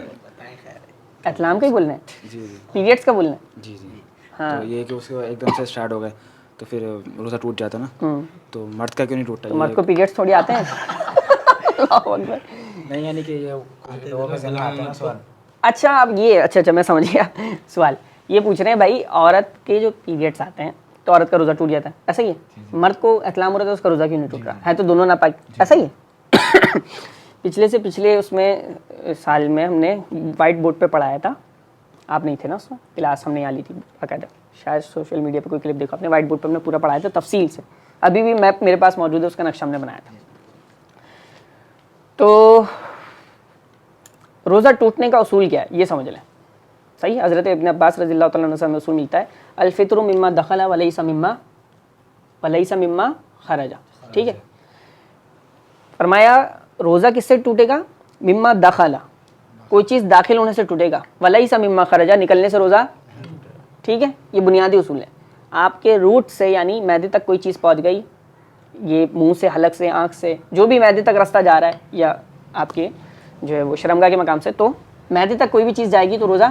اسلام کا ہی بولنا ہے, جی جی پیریڈس کا بولنا ہے. جی جی ہاں تو یہ کہ اس کو ایک دم سے اسٹارٹ ہو گئے تو پھر روزہ ٹوٹ جاتا نا, تو مرد کا کیوں نہیں ٹوٹتا؟ تو مرد کو پیریڈس تھوڑی آتے ہیں. اللہ اکبر. نہیں یعنی کہ یہ لوگوں کے ذہن میں آتا ہے نا سوال. اچھا اب یہ اچھا میں سمجھ گیا سوال. یہ پوچھ رہے ہیں بھائی عورت کے جو پیریڈس آتے ہیں تو عورت کا روزہ ٹوٹ جاتا ہے, ایسا ہی ہے. مرد کو احتلام ہو رہا ہے تو اس کا روزہ کیوں نہیں ٹوٹ رہا ہے؟ تو دونوں ناپاک, ایسا ہی ہے. پچھلے سے پچھلے اس میں سال میں ہم نے وائٹ بورڈ پہ پڑھایا تھا, آپ نہیں تھے نا اس میں, کلاس ہم نہیں آ لی تھی باقاعدہ, شاید سوشل میڈیا پہ کوئی کلپ دیکھا آپ نے. وائٹ بورڈ پہ ہم نے پورا پڑھایا تھا تفصیل سے, ابھی بھی میپ میرے پاس موجود ہے, اس کا نقشہ ہم نے بنایا تھا. تو روزہ ٹوٹنے کا اصول کیا ہے یہ سمجھ لیں, صحیح ہے. حضرت ابن عباس رضی اللہ تعالیٰ عنہ سے ہمیں اصول ملتا ہے, الفطر مما دخل ولیس مما خرج. ٹھیک ہے, فرمایا روزہ کس سے ٹوٹے گا؟ مما دخل, کوئی چیز داخل ہونے سے ٹوٹے گا, ولیس مما خرج, نکلنے سے روزہ. ٹھیک ہے, یہ بنیادی اصول ہے. آپ کے روٹ سے یعنی معدے تک کوئی چیز پہنچ گئی, یہ منہ سے, حلق سے, آنکھ سے, جو بھی معدے تک راستہ جا رہا ہے, یا آپ کے جو ہے وہ شرمگاہ کے مقام سے, تو معدے تک کوئی بھی چیز جائے گی تو روزہ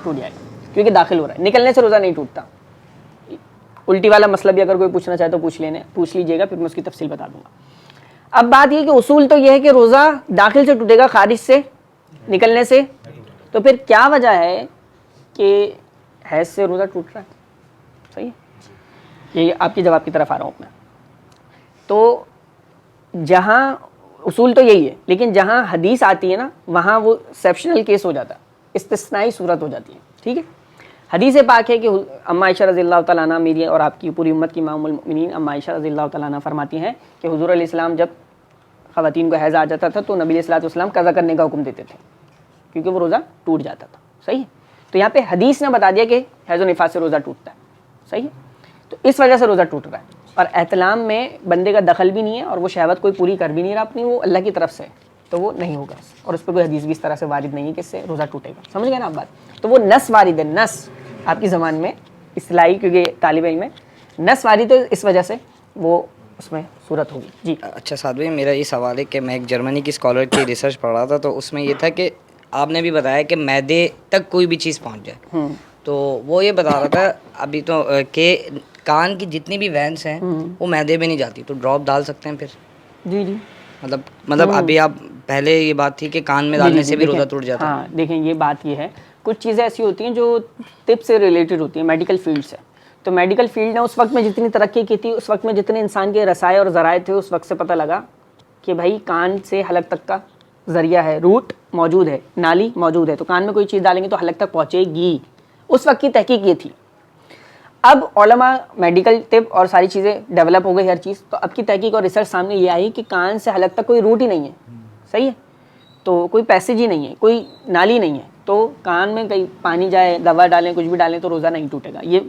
ٹوٹ جائے گا, کیونکہ داخل ہو رہا ہے. نکلنے سے روزہ نہیں ٹوٹتا. الٹی والا مسئلہ بھی اگر کوئی پوچھنا چاہے تو پوچھ لیجیے گا, پھر میں اس کی تفصیل بتا دوں گا. اب بات یہ کہ اصول تو یہ ہے کہ روزہ داخل سے ٹوٹے گا, خارج سے, نکلنے سے. تو پھر کیا وجہ ہے کہ حیض سے روزہ ٹوٹ رہا ہے؟ صحیح ہے, یہ آپ کے جواب کی طرف آ رہا ہوں میں. تو جہاں اصول تو یہی ہے, لیکن جہاں حدیث آتی ہے نا وہاں وہ ایکسیپشنل کیس ہو جاتا ہے, استثنائی صورت ہو جاتی ہے. ٹھیک ہے, حدیث پاک ہے کہ اما عائشہ رضی اللہ تعالیٰ عنہ, میری اور آپ کی پوری امت کی ام المؤمنین اما عائشہ رضی اللہ تعالیٰ عنہ فرماتی ہیں کہ حضور علیہ السلام جب خواتین کو حیض آ جاتا تھا تو نبی علیہ الصلوۃ والسلام قضا کرنے کا حکم دیتے تھے, کیونکہ وہ روزہ ٹوٹ جاتا تھا. صحیح ہے, تو یہاں پہ حدیث نے بتا دیا کہ حیض و نفاس سے روزہ ٹوٹتا ہے. صحیح ہے, تو اس وجہ سے روزہ ٹوٹ رہا ہے. اور احتلام میں بندے کا دخل بھی نہیں ہے اور وہ شہوت کوئی پوری کر بھی نہیں رہا اپنی, وہ اللہ کی طرف سے, تو وہ نہیں ہوگا, اور اس پہ کوئی حدیث بھی اس طرح سے وارد نہیں ہے کہ اس سے روزہ ٹوٹے گا. سمجھ گئے نا آپ بات؟ تو وہ نس وارد ہے, نس آپ کی زبان میں اصطلاحی, کیونکہ طالب علم ہے, نس وارد ہے, اس وجہ سے وہ اس میں صورت ہوگی. جی اچھا سعد بھائی, میرا یہ سوال ہے کہ میں ایک جرمنی کی اسکالر کی ریسرچ پڑھ رہا تھا, تو اس میں یہ تھا کہ آپ نے بھی بتایا کہ معدے تک کوئی بھی چیز پہنچ جائے, تو وہ یہ بتا رہا تھا ابھی تو کہ کان کی جتنی بھی وینس ہیں وہ معدے میں نہیں جاتی, تو ڈراپ ڈال سکتے ہیں پھر؟ جی جی, مطلب ابھی آپ پہلے یہ بات تھی کہ کان میں ڈالنے سے بھی روزہ ٹوٹ جاتا ہے. ہاں دیکھیں, یہ بات یہ ہے, کچھ چیزیں ایسی ہوتی ہیں جو طب سے ریلیٹڈ ہوتی ہیں, میڈیکل فیلڈ سے. تو میڈیکل فیلڈ نے اس وقت میں جتنی ترقی کی تھی, اس وقت میں جتنے انسان کے رسائے اور ذرائع تھے, اس وقت سے پتہ لگا کہ بھائی کان سے حلق تک کا ذریعہ ہے, روٹ موجود ہے, نالی موجود ہے, تو کان میں کوئی چیز ڈالیں گے تو حلق تک پہنچے گی. اس وقت کی تحقیق یہ تھی. اب علماء, میڈیکل طب اور ساری چیزیں ڈیولپ ہو گئی ہر چیز, تو اب کی تحقیق اور ریسرچ سامنے یہ آئی کہ کان سے حلق تک کوئی روٹ ہی نہیں ہے. صحیح ہے, تو کوئی پیسیج ہی نہیں ہے, کوئی نالی نہیں ہے, تو کان میں کہیں پانی جائے, دوا ڈالیں, کچھ بھی ڈالیں تو روزہ نہیں ٹوٹے گا. یہ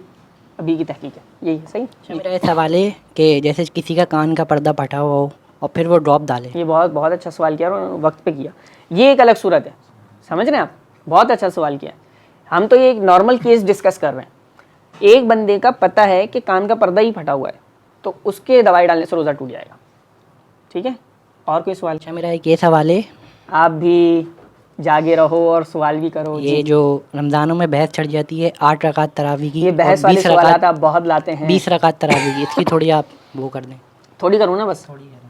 ابھی کی تحقیق ہے, یہی ہے. صحیح. میرا یہ سوال ہے کہ جیسے کسی کا کان کا پردہ پھٹا ہوا ہو اور پھر وہ ڈراپ ڈالے. یہ بہت اچھا سوال کیا اور انہوں نے وقت پہ کیا. یہ ایک الگ صورت ہے, سمجھ رہے ہیں آپ, بہت اچھا سوال کیا. ہم تو یہ ایک نارمل کیس ڈسکس کر رہے ہیں. ایک بندے کا پتہ ہے کہ کان کا پردہ ہی پھٹا ہوا ہے, تو اس کے دوائی ڈالنے سے روزہ ٹوٹ جائے گا. ٹھیک ہے, اور کوئی سوال؟ اچھا میرا ایک یہ سوال ہے, آپ بھی جاگے رہو اور سوال بھی کرو. یہ جو رمضانوں میں بحث چڑھ جاتی ہے 8 رکعت تراویح کی, یہ بحث والے سوالات آپ بہت لاتے ہیں. 20 رکعت تراویح کی, اس کی تھوڑی آپ وہ کر دیں. تھوڑی کروں نا بس,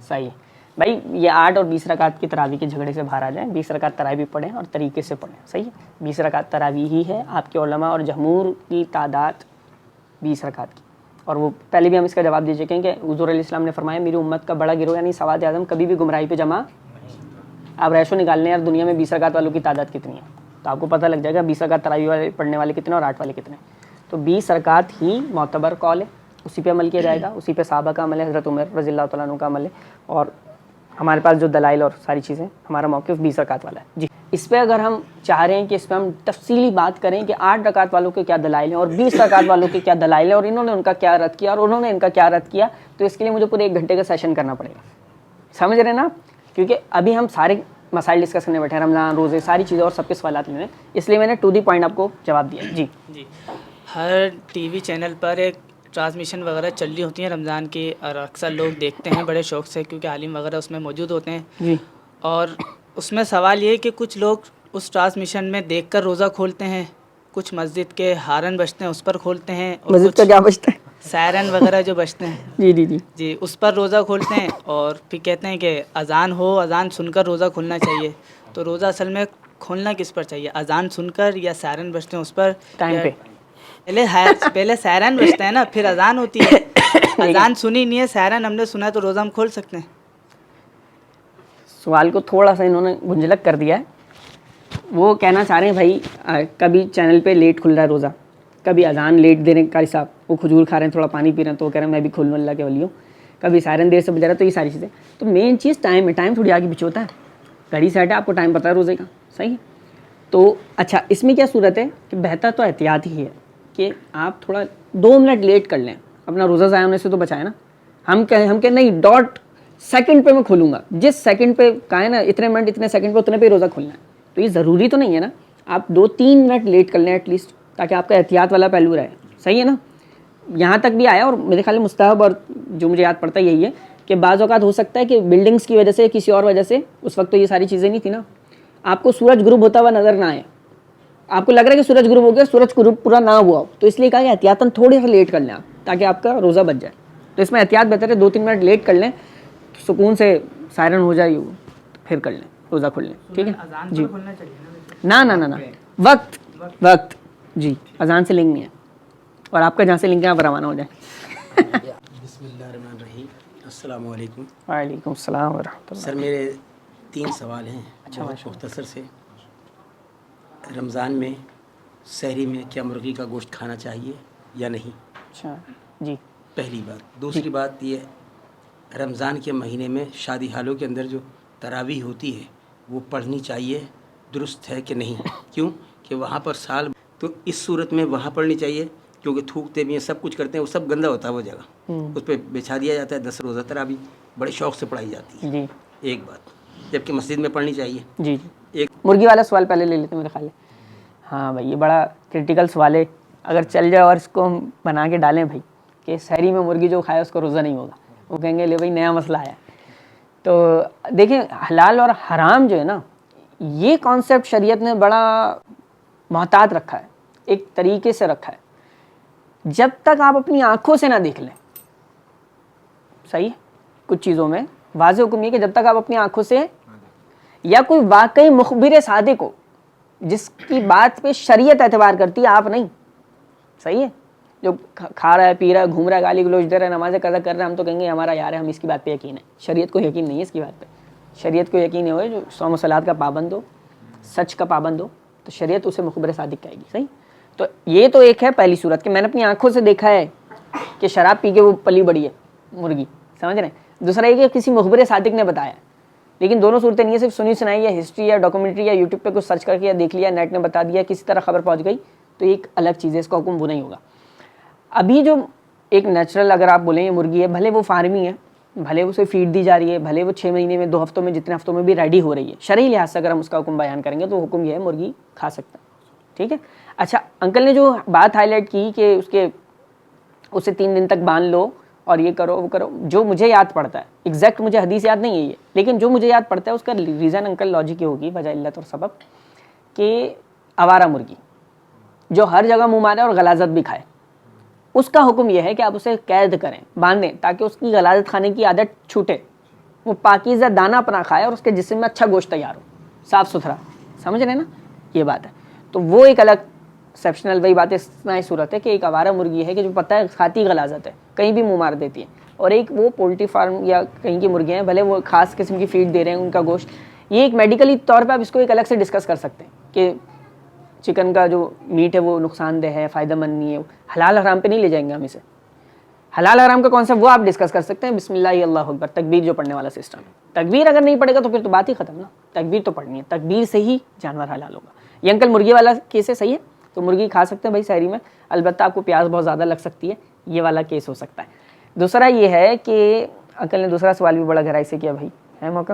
صحیح ہے بھائی. یہ 8 اور 20 رکعت کی تراویح کے جھگڑے سے باہر آ جائیں. 20 رکعت تراویح پڑھیں اور طریقے سے پڑھیں. صحیح ہے, 20 رکعت تراویح ہی ہے. آپ کے علماء اور جمہور کی تعداد 20 رکعت کی, اور وہ پہلے بھی ہم اس کا جواب دے چکے ہیں کہ حضور علیہ السلام نے فرمایا میری امت کا بڑا گروہ یعنی سواد اعظم کبھی بھی گمراہی پہ جمع. آپ ریشو نکالنے یار, دنیا میں 20 رکعت والوں کی تعداد کتنی ہے, تو آپ کو پتہ لگ جائے گا 20 رکعت تراویح والے پڑھنے والے کتنے اور 8 والے کتنے. تو 20 رکعت ہی معتبر قول ہے, اسی پہ عمل کیا جائے گا, اسی پہ صحابہ کا عمل ہے, حضرت عمر رضی اللہ تعالیٰ عنہ کا عمل ہے, اور ہمارے پاس جو دلائل اور ساری چیزیں, ہمارا موقف 20 رکعت والا ہے. جی, اس پہ اگر ہم چاہ رہے ہیں کہ اس پہ ہم تفصیلی بات کریں کہ 8 رکعت والوں کے کیا دلائل ہیں اور 20 رکعت والوں کے کیا دلائل ہیں اور انہوں نے ان کا کیا رد کیا اور انہوں نے ان کا کیا رد کیا, تو اس کے لیے مجھے پورے 1 گھنٹے کا سیشن کرنا پڑے گا. سمجھ رہے ہیں نا, کیونکہ ابھی ہم سارے مسائل ڈسکس کرنے بیٹھے ہیں, رمضان, روزے, ساری چیزیں اور سب کے سوالات لینے, اس لیے میں نے ٹو دی پوائنٹ آپ کو جواب دیا. جی جی, ہر ٹی وی چینل پر ایک ٹرانسمیشن وغیرہ چل رہی ہوتی ہیں رمضان کی, اور اکثر لوگ دیکھتے ہیں بڑے شوق سے کیونکہ عالم وغیرہ اس میں موجود ہوتے ہیں. جی اور اس میں سوال یہ ہے کہ کچھ لوگ اس ٹرانسمیشن میں دیکھ کر روزہ کھولتے ہیں, کچھ مسجد کے ہارن بجتے ہیں اس پر کھولتے ہیں, اور مسجد کا کیا بچتا ہے؟ سائرن وغیرہ جو بجتے ہیں جی جی جی جی اس پر روزہ کھولتے ہیں, اور پھر کہتے ہیں کہ اذان ہو, اذان سن کر روزہ کھولنا چاہیے. تو روزہ اصل میں کھولنا کس پر چاہیے, اذان سن کر یا سائرن بجتے ہیں اس پر ٹائم پہ؟ پہلے سائرن بجتا ہے نا, پھر اذان ہوتی ہے. اذان سنی نہیں ہے, سائرن ہم نے سنا ہے, تو روزہ ہم کھول سکتے ہیں. سوال کو تھوڑا سا انہوں نے گنجلک کر دیا ہے. وہ کہنا چاہ رہے ہیں بھائی کبھی چینل پہ لیٹ کھل رہا ہے روزہ, کبھی اذان لیٹ دے رہے ہیں قاری صاحب, وہ کھجور کھا رہے ہیں, تھوڑا پانی پی رہے ہیں, تو وہ کہہ رہے ہیں میں بھی کھول لوں اللہ کے ولی ہوں, کبھی سائرن دیر سے بجا رہا ہے, تو یہ ساری چیزیں. تو مین چیز ٹائم ہے, ٹائم تھوڑی آگے پیچھے ہوتا ہے. گھڑی سیٹ ہے, آپ کو ٹائم پتہ ہے روزے کا, صحیح ہے. تو اچھا اس میں کیا صورت ہے کہ بہتر تو احتیاط ہی ہے کہ آپ تھوڑا 2 منٹ لیٹ کر لیں, اپنا روزہ ضائع ہونے سے تو بچائیں نا. ہم کہ نہیں ڈاٹ سیکنڈ پہ میں کھولوں گا, جس سیکنڈ پہ کہا ہے نا اتنے منٹ اتنے سیکنڈ پہ اتنے پہ روزہ کھولنا ہے, تو یہ ضروری تو نہیں ہے نا. آپ 2-3 منٹ لیٹ کر لیں ایٹ لیسٹ, تاکہ آپ کا احتیاط والا پہلو رہے, صحیح ہے نا. یہاں تک بھی آیا, اور میرے خیال میں مستحب اور جو مجھے یاد پڑتا ہے یہی ہے کہ بعض اوقات ہو سکتا ہے کہ بلڈنگس کی وجہ سے کسی اور وجہ سے, اس وقت تو یہ ساری چیزیں نہیں تھی نا, آپ کو سورج غروب ہوتا ہوا نظر نہ آئے, آپ کو لگ رہا ہے کہ سورج غروب ہو گیا, سورج غروب پورا نہ ہوا ہو, تو اس لیے کہا کہ احتیاطاً تھوڑے سے لیٹ کر لیں آپ, تاکہ آپ کا روزہ بچ جائے. تو اس میں احتیاط بہتر ہے, 2-3 منٹ لیٹ کر لیں, سکون سے سائرن ہو جائے, پھر کر لیں, روزہ کھول لیں, ٹھیک ہے. جی نہ نہ نہ وقت جی اذان سے لنک نہیں ہے, اور آپ کا جہاں سے لنک ہے آپ روانہ ہو جائیں. بسم اللہ الرحمن الرحیم. السلام علیکم. وعلیکم السلام ورحمۃ اللہ. سر میرے 3 سوال ہیں, بہت مختصر سے. رمضان میں سحری میں کیا مرغی کا گوشت کھانا چاہیے یا نہیں؟ اچھا جی, پہلی بات. دوسری بات یہ, رمضان کے مہینے میں شادی حالوں کے اندر جو تراویح ہوتی ہے وہ پڑھنی چاہیے, درست ہے کہ نہیں؟ کیوں کہ وہاں پر سال, تو اس صورت میں وہاں پڑھنی چاہیے کیونکہ تھوکتے بھی ہیں, سب کچھ کرتے ہیں, وہ سب گندا ہوتا ہے وہ جگہ, اس پہ بچھا دیا جاتا ہے. 10 روزہ تراویح بڑے شوق سے پڑھائی جاتی ہے. جی ایک بات, جبکہ مسجد میں پڑھنی چاہیے. جی ایک مرغی والا سوال پہلے لے لیتے ہیں میرے خیال ہے. ہاں بھائی یہ بڑا کرٹیکل سوال ہے, اگر چل جائے اور اس کو ہم بنا کے ڈالیں بھائی کہ سحری میں مرغی جو کھائے اس کو روزہ نہیں ہوگا, وہ کہیں گے لے بھائی نیا مسئلہ آیا. تو دیکھیں حلال اور حرام جو ہے نا, یہ کانسیپٹ شریعت نے بڑا محتاط رکھا ہے, ایک طریقے سے رکھا ہے. جب تک آپ اپنی آنکھوں سے نہ دیکھ لیں, صحیح ہے, کچھ چیزوں میں واضح حکم یہ کہ جب تک آپ اپنی آنکھوں سے, یا کوئی واقعی مخبر صادق ہو جس کی بات پہ شریعت اعتبار کرتی ہے, آپ نہیں, صحیح ہے. جو کھا رہا ہے, پی رہا ہے, گھوم رہا ہے, گالی گلوچ دے رہا ہے, نمازیں قضا کر رہا ہے, ہم تو کہیں گے ہمارا یار ہے, ہم اس کی بات پہ یقین ہے. شریعت کو یقین نہیں ہے اس کی بات پہ. شریعت کو یقین ہے جو صوم و صلات کا پابند ہو, سچ کا پابند ہو, تو شریعت اسے مخبر صادق کہے گی, صحیح. تو یہ تو ایک ہے پہلی صورت کہ میں نے اپنی آنکھوں سے دیکھا ہے کہ شراب پی کے وہ پلی بڑی ہے مرغی, سمجھ رہے ہیں. دوسرا یہ کہ کسی مخبر صادق نے بتایا. لیکن دونوں صورتیں نہیں ہے, صرف سنی سنائی یا ہسٹری یا ڈاکومنٹری یا یوٹیوب پہ کچھ سرچ کر کے یا دیکھ لیا, نیٹ نے بتا دیا, کسی طرح خبر پہنچ گئی, تو ایک الگ چیز ہے, اس کا حکم وہ نہیں ہوگا. ابھی جو ایک نیچرل اگر آپ بولیں یہ مرغی ہے, بھلے وہ فارمی ہے, بھلے اسے فیڈ دی جا رہی ہے, بھلے وہ 6 مہینے میں 2 ہفتوں میں جتنے ہفتوں میں بھی ریڈی ہو رہی ہے, شرعی لحاظ سے اگر ہم اس کا حکم بیان کریں گے تو حکم یہ ہے مرغی کھا سکتا ہے, ٹھیک ہے. اچھا انکل نے جو بات ہائی لائٹ کی کہ اسے 3 دن تک باندھ لو اور یہ کرو وہ کرو, جو مجھے یاد پڑتا ہے, ایگزیکٹ مجھے حدیث یاد نہیں ہے یہ, لیکن جو مجھے یاد پڑتا ہے اس کا ریزن انکل لاجک یہ ہوگی, وجہ علت اور سبب, کہ آوارہ مرغی جو ہر جگہ منہ مارے اور غلاظت بھی کھائے, اس کا حکم یہ ہے کہ آپ اسے قید کریں, باندھیں, تاکہ اس کی غلاظت کھانے کی عادت چھوٹے, وہ پاکیزہ دانہ اپنا کھائے اور اس کے جسم میں اچھا گوشت تیار ہو, صاف ستھرا, سمجھ رہے ہیں نا, یہ بات ہے. تو وہ ایک الگ ایکسیپشنل وہی بات اتنا ہی صورت ہے کہ ایک آوارہ مرغی ہے کہ جو پتہ ہے کھاتی غلاظت ہے, کہیں بھی منہ مار دیتی ہے, اور ایک وہ پولٹری فارم یا کہیں کی مرغیاں ہیں, بھلے وہ خاص قسم کی فیڈ دے رہے ہیں ان کا گوشت, یہ ایک میڈیکلی طور پہ آپ اس کو ایک الگ سے ڈسکس کر سکتے ہیں کہ چکن کا جو میٹ ہے وہ نقصان دہ ہے, فائدہ مند نہیں ہے. حلال حرام پہ نہیں لے جائیں گے ہم اسے, حلال حرام کا کانسیپٹ وہ آپ ڈسکس کر سکتے ہیں. بسم اللہ اللہ اکبر, تکبیر جو پڑھنے والا سسٹم ہے, تکبیر اگر نہیں پڑھے گا تو پھر تو بات ہی ختم نا, تکبیر تو پڑھنی ہے, تکبیر سے ہی جانور حلال ہوگا. یہ انکل مرغی والا کیس ہے, صحیح ہے, تو مرغی کھا سکتے ہیں بھائی سحری میں, البتہ آپ کو پیاز بہت زیادہ لگ سکتی ہے, یہ والا کیس ہو سکتا ہے. دوسرا یہ ہے کہ انکل نے دوسرا سوال بھی بڑا گہرائی سے کیا بھائی, ہے موقع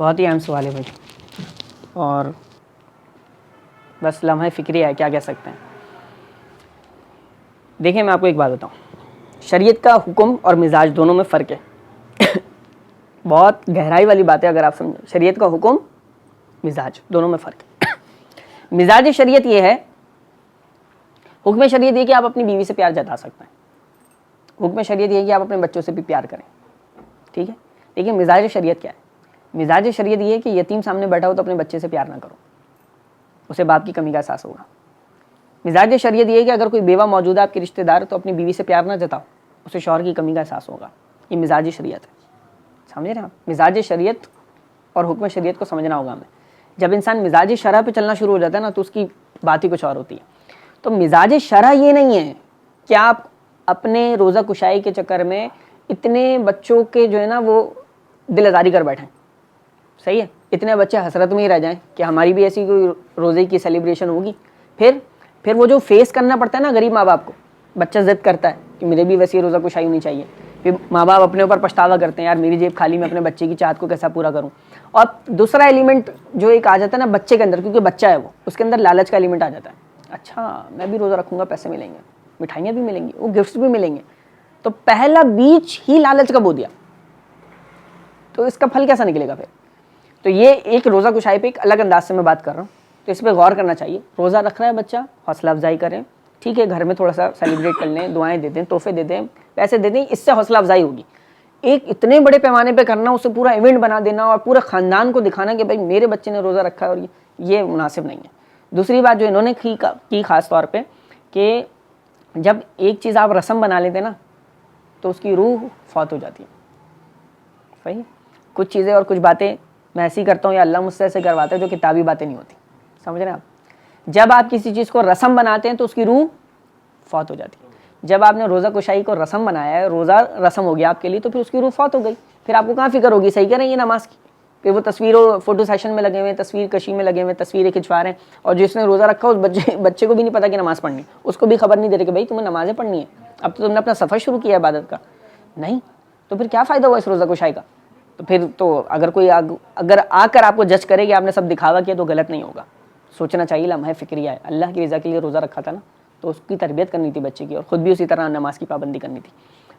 بہت ہی اہم سوال ہے بھائی، اور بس لمحہ فکری ہے، کیا کہہ سکتے ہیں. دیکھیں میں آپ کو ایک بات بتاؤں، شریعت کا حکم اور مزاج دونوں میں فرق ہے. بہت گہرائی والی بات ہے اگر آپ سمجھیں. شریعت کا حکم، مزاج دونوں میں فرق ہے. مزاج شریعت یہ ہے، حکم شریعت یہ کہ آپ اپنی بیوی سے پیار جتا سکتے ہیں. حکم شریعت یہ کہ آپ اپنے بچوں سے بھی پیار کریں. ٹھیک ہے، لیکن مزاج شریعت کیا ہے؟ مزاج شریعت یہ ہے کہ یتیم سامنے بیٹھا ہو تو اپنے بچے سے پیار نہ کرو، اسے باپ کی کمی کا احساس ہوگا. مزاج شریعت یہ ہے کہ اگر کوئی بیوہ موجود ہے آپ کے رشتہ دار تو اپنی بیوی سے پیار نہ جتاؤ، اسے شوہر کی کمی کا احساس ہوگا. یہ مزاج شریعت ہے. سمجھ رہے ہیں آپ؟ مزاج شریعت اور حکم شریعت کو سمجھنا ہوگا ہمیں. جب انسان مزاج شرع پہ چلنا شروع ہو جاتا ہے نا تو اس کی بات ہی کچھ اور ہوتی ہے. تو مزاج شرع یہ نہیں ہے کہ آپ اپنے روزہ کشائی کے چکر میں اتنے بچوں کے جو ہے نا وہ دل آزاری کر بیٹھیں. صحیح ہے، اتنے بچے حسرت میں ہی رہ جائیں کہ ہماری بھی ایسی کوئی روزے کی سیلیبریشن ہوگی. پھر وہ جو فیس کرنا پڑتا ہے نا غریب ماں باپ کو، بچہ ضد کرتا ہے کہ میرے بھی ویسی روزہ کشائی ہونی چاہیے. پھر ماں باپ اپنے اوپر پچھتاوا کرتے ہیں، یار میری جیب خالی، میں اپنے بچے کی چاہت کو کیسا پورا کروں. اور دوسرا ایلیمنٹ جو ایک آ جاتا ہے نا بچے کے اندر، کیونکہ بچہ ہے وہ، اس کے اندر لالچ کا ایلیمنٹ آ جاتا ہے. اچھا میں بھی روزہ رکھوں گا، پیسے ملیں گے، مٹھائیاں بھی ملیں گی، وہ گفٹس بھی ملیں گے. تو پہلا بیج ہی لالچ کا بو دیا، تو اس کا پھل کیسا نکلے گا پھر؟ تو یہ ایک روزہ کشائی پہ ایک الگ انداز سے میں بات کر رہا ہوں، تو اس پہ غور کرنا چاہیے. روزہ رکھ رہا ہے بچہ، حوصلہ افزائی کریں. ٹھیک ہے، گھر میں تھوڑا سا سیلیبریٹ کر لیں، دعائیں دے دیں، تحفے دے دیں، پیسے دے دیں، اس سے حوصلہ افزائی ہوگی. ایک اتنے بڑے پیمانے پہ کرنا، اسے پورا ایونٹ بنا دینا اور پورے خاندان کو دکھانا کہ بھائی میرے بچے نے روزہ رکھا ہے، اور یہ مناسب نہیں ہے. دوسری بات جو انہوں نے کی خاص طور پہ کہ جب ایک چیز آپ رسم بنا لیتے نا تو اس کی روح فوت ہو جاتی ہے. صحیح، کچھ چیزیں اور کچھ باتیں میں ایسی کرتا ہوں یا اللہ مجھ سے ایسے کرواتا ہے جو کتابی باتیں نہیں ہوتی. سمجھ رہے ہیں آپ؟ جب آپ کسی چیز کو رسم بناتے ہیں تو اس کی روح فوت ہو جاتی ہے. جب آپ نے روزہ کشائی کو رسم بنایا ہے، روزہ رسم ہو گیا آپ کے لیے، تو پھر اس کی روح فوت ہو گئی. پھر آپ کو کہاں فکر ہوگی؟ صحیح کہہ رہے ہیں، یہ نماز کی. پھر وہ تصویروں فوٹو سیشن میں لگے ہوئے، تصویر کشی میں لگے ہوئے، تصویریں کھنچوا رہے ہیں. اور جس نے روزہ رکھا اس بچے کو بھی نہیں پتا کہ نماز پڑھنی، اس کو بھی خبر نہیں دے رہے کہ بھائی تمہیں نمازیں پڑھنی ہے، اب تو تم نے اپنا سفر شروع کیا عبادت کا. نہیں، تو پھر کیا فائدہ ہوا اس روزہ کشائی کا؟ تو پھر تو اگر کوئی اگر آ کر آپ کو جج کرے کہ آپ نے سب دکھاوا کیا تو غلط نہیں ہوگا. سوچنا چاہیے لمحہ فکریہ ہے، اللہ کی رضا کے لیے روزہ رکھا تھا نا، تو اس کی تربیت کرنی تھی بچے کی، اور خود بھی اسی طرح نماز کی پابندی کرنی تھی.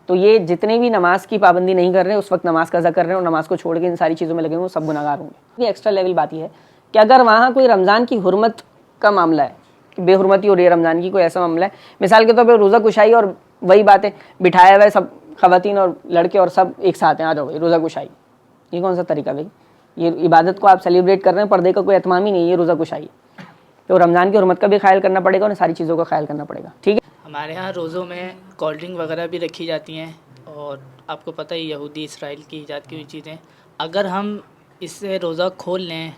تو یہ جتنے بھی نماز کی پابندی نہیں کر رہے اس وقت نماز قضا کر رہے ہیں اور نماز کو چھوڑ کے ان ساری چیزوں میں لگے ہوئے، وہ سب گناہگار ہوں گے. یہ ایکسٹرا لیول بات یہ ہے کہ اگر وہاں کوئی رمضان کی حرمت کا معاملہ ہے کہ بے حرمتی ہو رہی ہے رمضان کی، کوئی ایسا معاملہ ہے، مثال کے طور پہ روزہ کشائی اور وہی باتیں بٹھایا ہوا ہے سب خواتین اور لڑکے اور سب ایک ساتھ ہیں، آ جاؤ بھائی روزہ کشائی. یہ کون سا طریقہ بھائی؟ یہ عبادت کو آپ سیلیبریٹ کر رہے ہیں، پردے کا کوئی اہتمام ہی نہیں ہے، یہ روزہ کشائی. تو رمضان کی حرمت کا بھی خیال کرنا پڑے گا اور ساری چیزوں کا خیال کرنا پڑے گا. ٹھیک ہے. ہمارے ہاں روزوں میں کولڈ ڈرنک وغیرہ بھی رکھی جاتی ہیں، اور آپ کو پتہ ہی یہودی اسرائیل کی ایجاد کی ہوئی چیزیں. اگر ہم اس سے روزہ کھول لیں،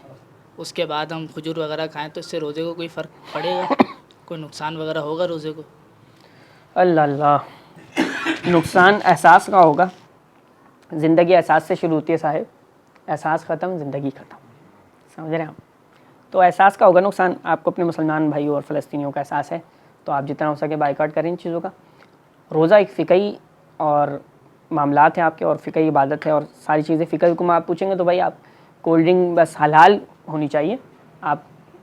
اس کے بعد ہم کھجور وغیرہ کھائیں، تو اس سے روزے کو کوئی فرق پڑے گا؟ کوئی نقصان وغیرہ ہوگا روزے کو؟ اللہ اللہ، نقصان احساس کا ہوگا. زندگی احساس سے شروع ہوتی ہے صاحب، احساس ختم زندگی ختم. سمجھ رہے ہیں آپ؟ تو احساس کا ہوگا نقصان. آپ کو اپنے مسلمان بھائیوں اور فلسطینیوں کا احساس ہے تو آپ جتنا ہو سکے بائیکاٹ کریں ان چیزوں کا. روزہ ایک فقہی اور معاملات ہیں آپ کے، اور فقہی عبادت ہے، اور ساری چیزیں فقہ حکم آپ پوچھیں گے تو بھائی آپ کولڈ ڈرنک بس حلال ہونی چاہیے. آپ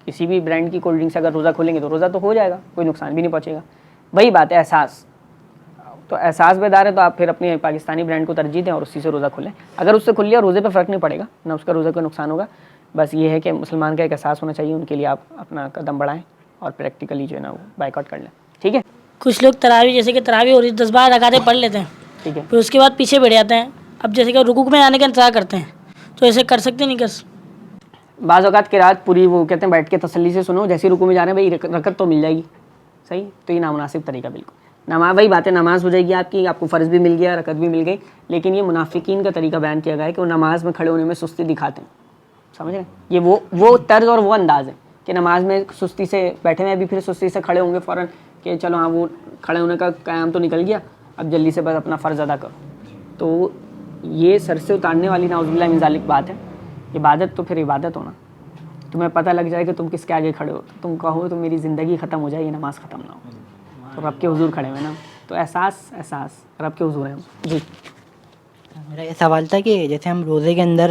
کسی بھی برانڈ کی کولڈ ڈرنک سے اگر روزہ کھولیں گے تو روزہ تو ہو جائے گا، کوئی نقصان بھی نہیں پہنچے گا. وہی بات ہے احساس. تو احساس بیدار ہے تو آپ پھر اپنے پاکستانی برانڈ کو ترجیح دیں اور اسی سے روزہ کھولیں. اگر اس سے کھل لیا روزے پہ فرق نہیں پڑے گا، نہ اس کا روزے کو نقصان ہوگا. بس یہ ہے کہ مسلمان کا ایک احساس ہونا چاہیے، ان کے لیے آپ اپنا قدم بڑھائیں اور پریکٹیکلی جو ہے نا وہ بائیکاٹ کر لیں. ٹھیک ہے. کچھ لوگ تراویح، جیسے کہ تراویح ہو رہی 10-12 رکعتیں پڑھ لیتے ہیں، ٹھیک ہے. پھر اس کے بعد پیچھے بیٹھ جاتے ہیں. اب جیسے کہ رکوع میں آنے کا انتظار کرتے ہیں، تو ایسے کر سکتے نہیں؟ بعض اوقات قرات پوری وہ کہتے ہیں بیٹھ کے تسلی سے سنو، جیسے رکوع میں جا رہے ہیں بھائی رکعت تو مل جائے گی. صحیح. تو یہ نامناسب طریقہ بالکل. نماز وہی بات ہے، نماز ہو جائے گی آپ کی، آپ کو فرض بھی مل گیا، رکعت بھی مل گئی، لیکن یہ منافقین کا طریقہ بیان کیا گیا ہے کہ وہ نماز میں کھڑے ہونے میں سستی دکھاتے ہیں. سمجھ رہے ہیں؟ یہ وہ طرز اور وہ انداز ہے کہ نماز میں سستی سے بیٹھے ہیں، ابھی پھر سستی سے کھڑے ہوں گے فوراً کہ چلو ہاں وہ کھڑے ہونے کا قیام تو نکل گیا، اب جلدی سے بس اپنا فرض ادا کرو. تو یہ سر سے اتارنے والی نعوذ باللہ من ذالک بات ہے. عبادت تو پھر عبادت ہونا، تمہیں پتہ لگ جائے کہ تم کس کے آگے کھڑے ہو، تم کہو تو میری زندگی ختم ہو جائے، یہ نماز ختم نہ ہو. تو رب کے حضور کھڑے ہوئے نا، تو احساس رب کے حضور ہیں. جی میرا یہ سوال تھا کہ جیسے ہم روزے کے اندر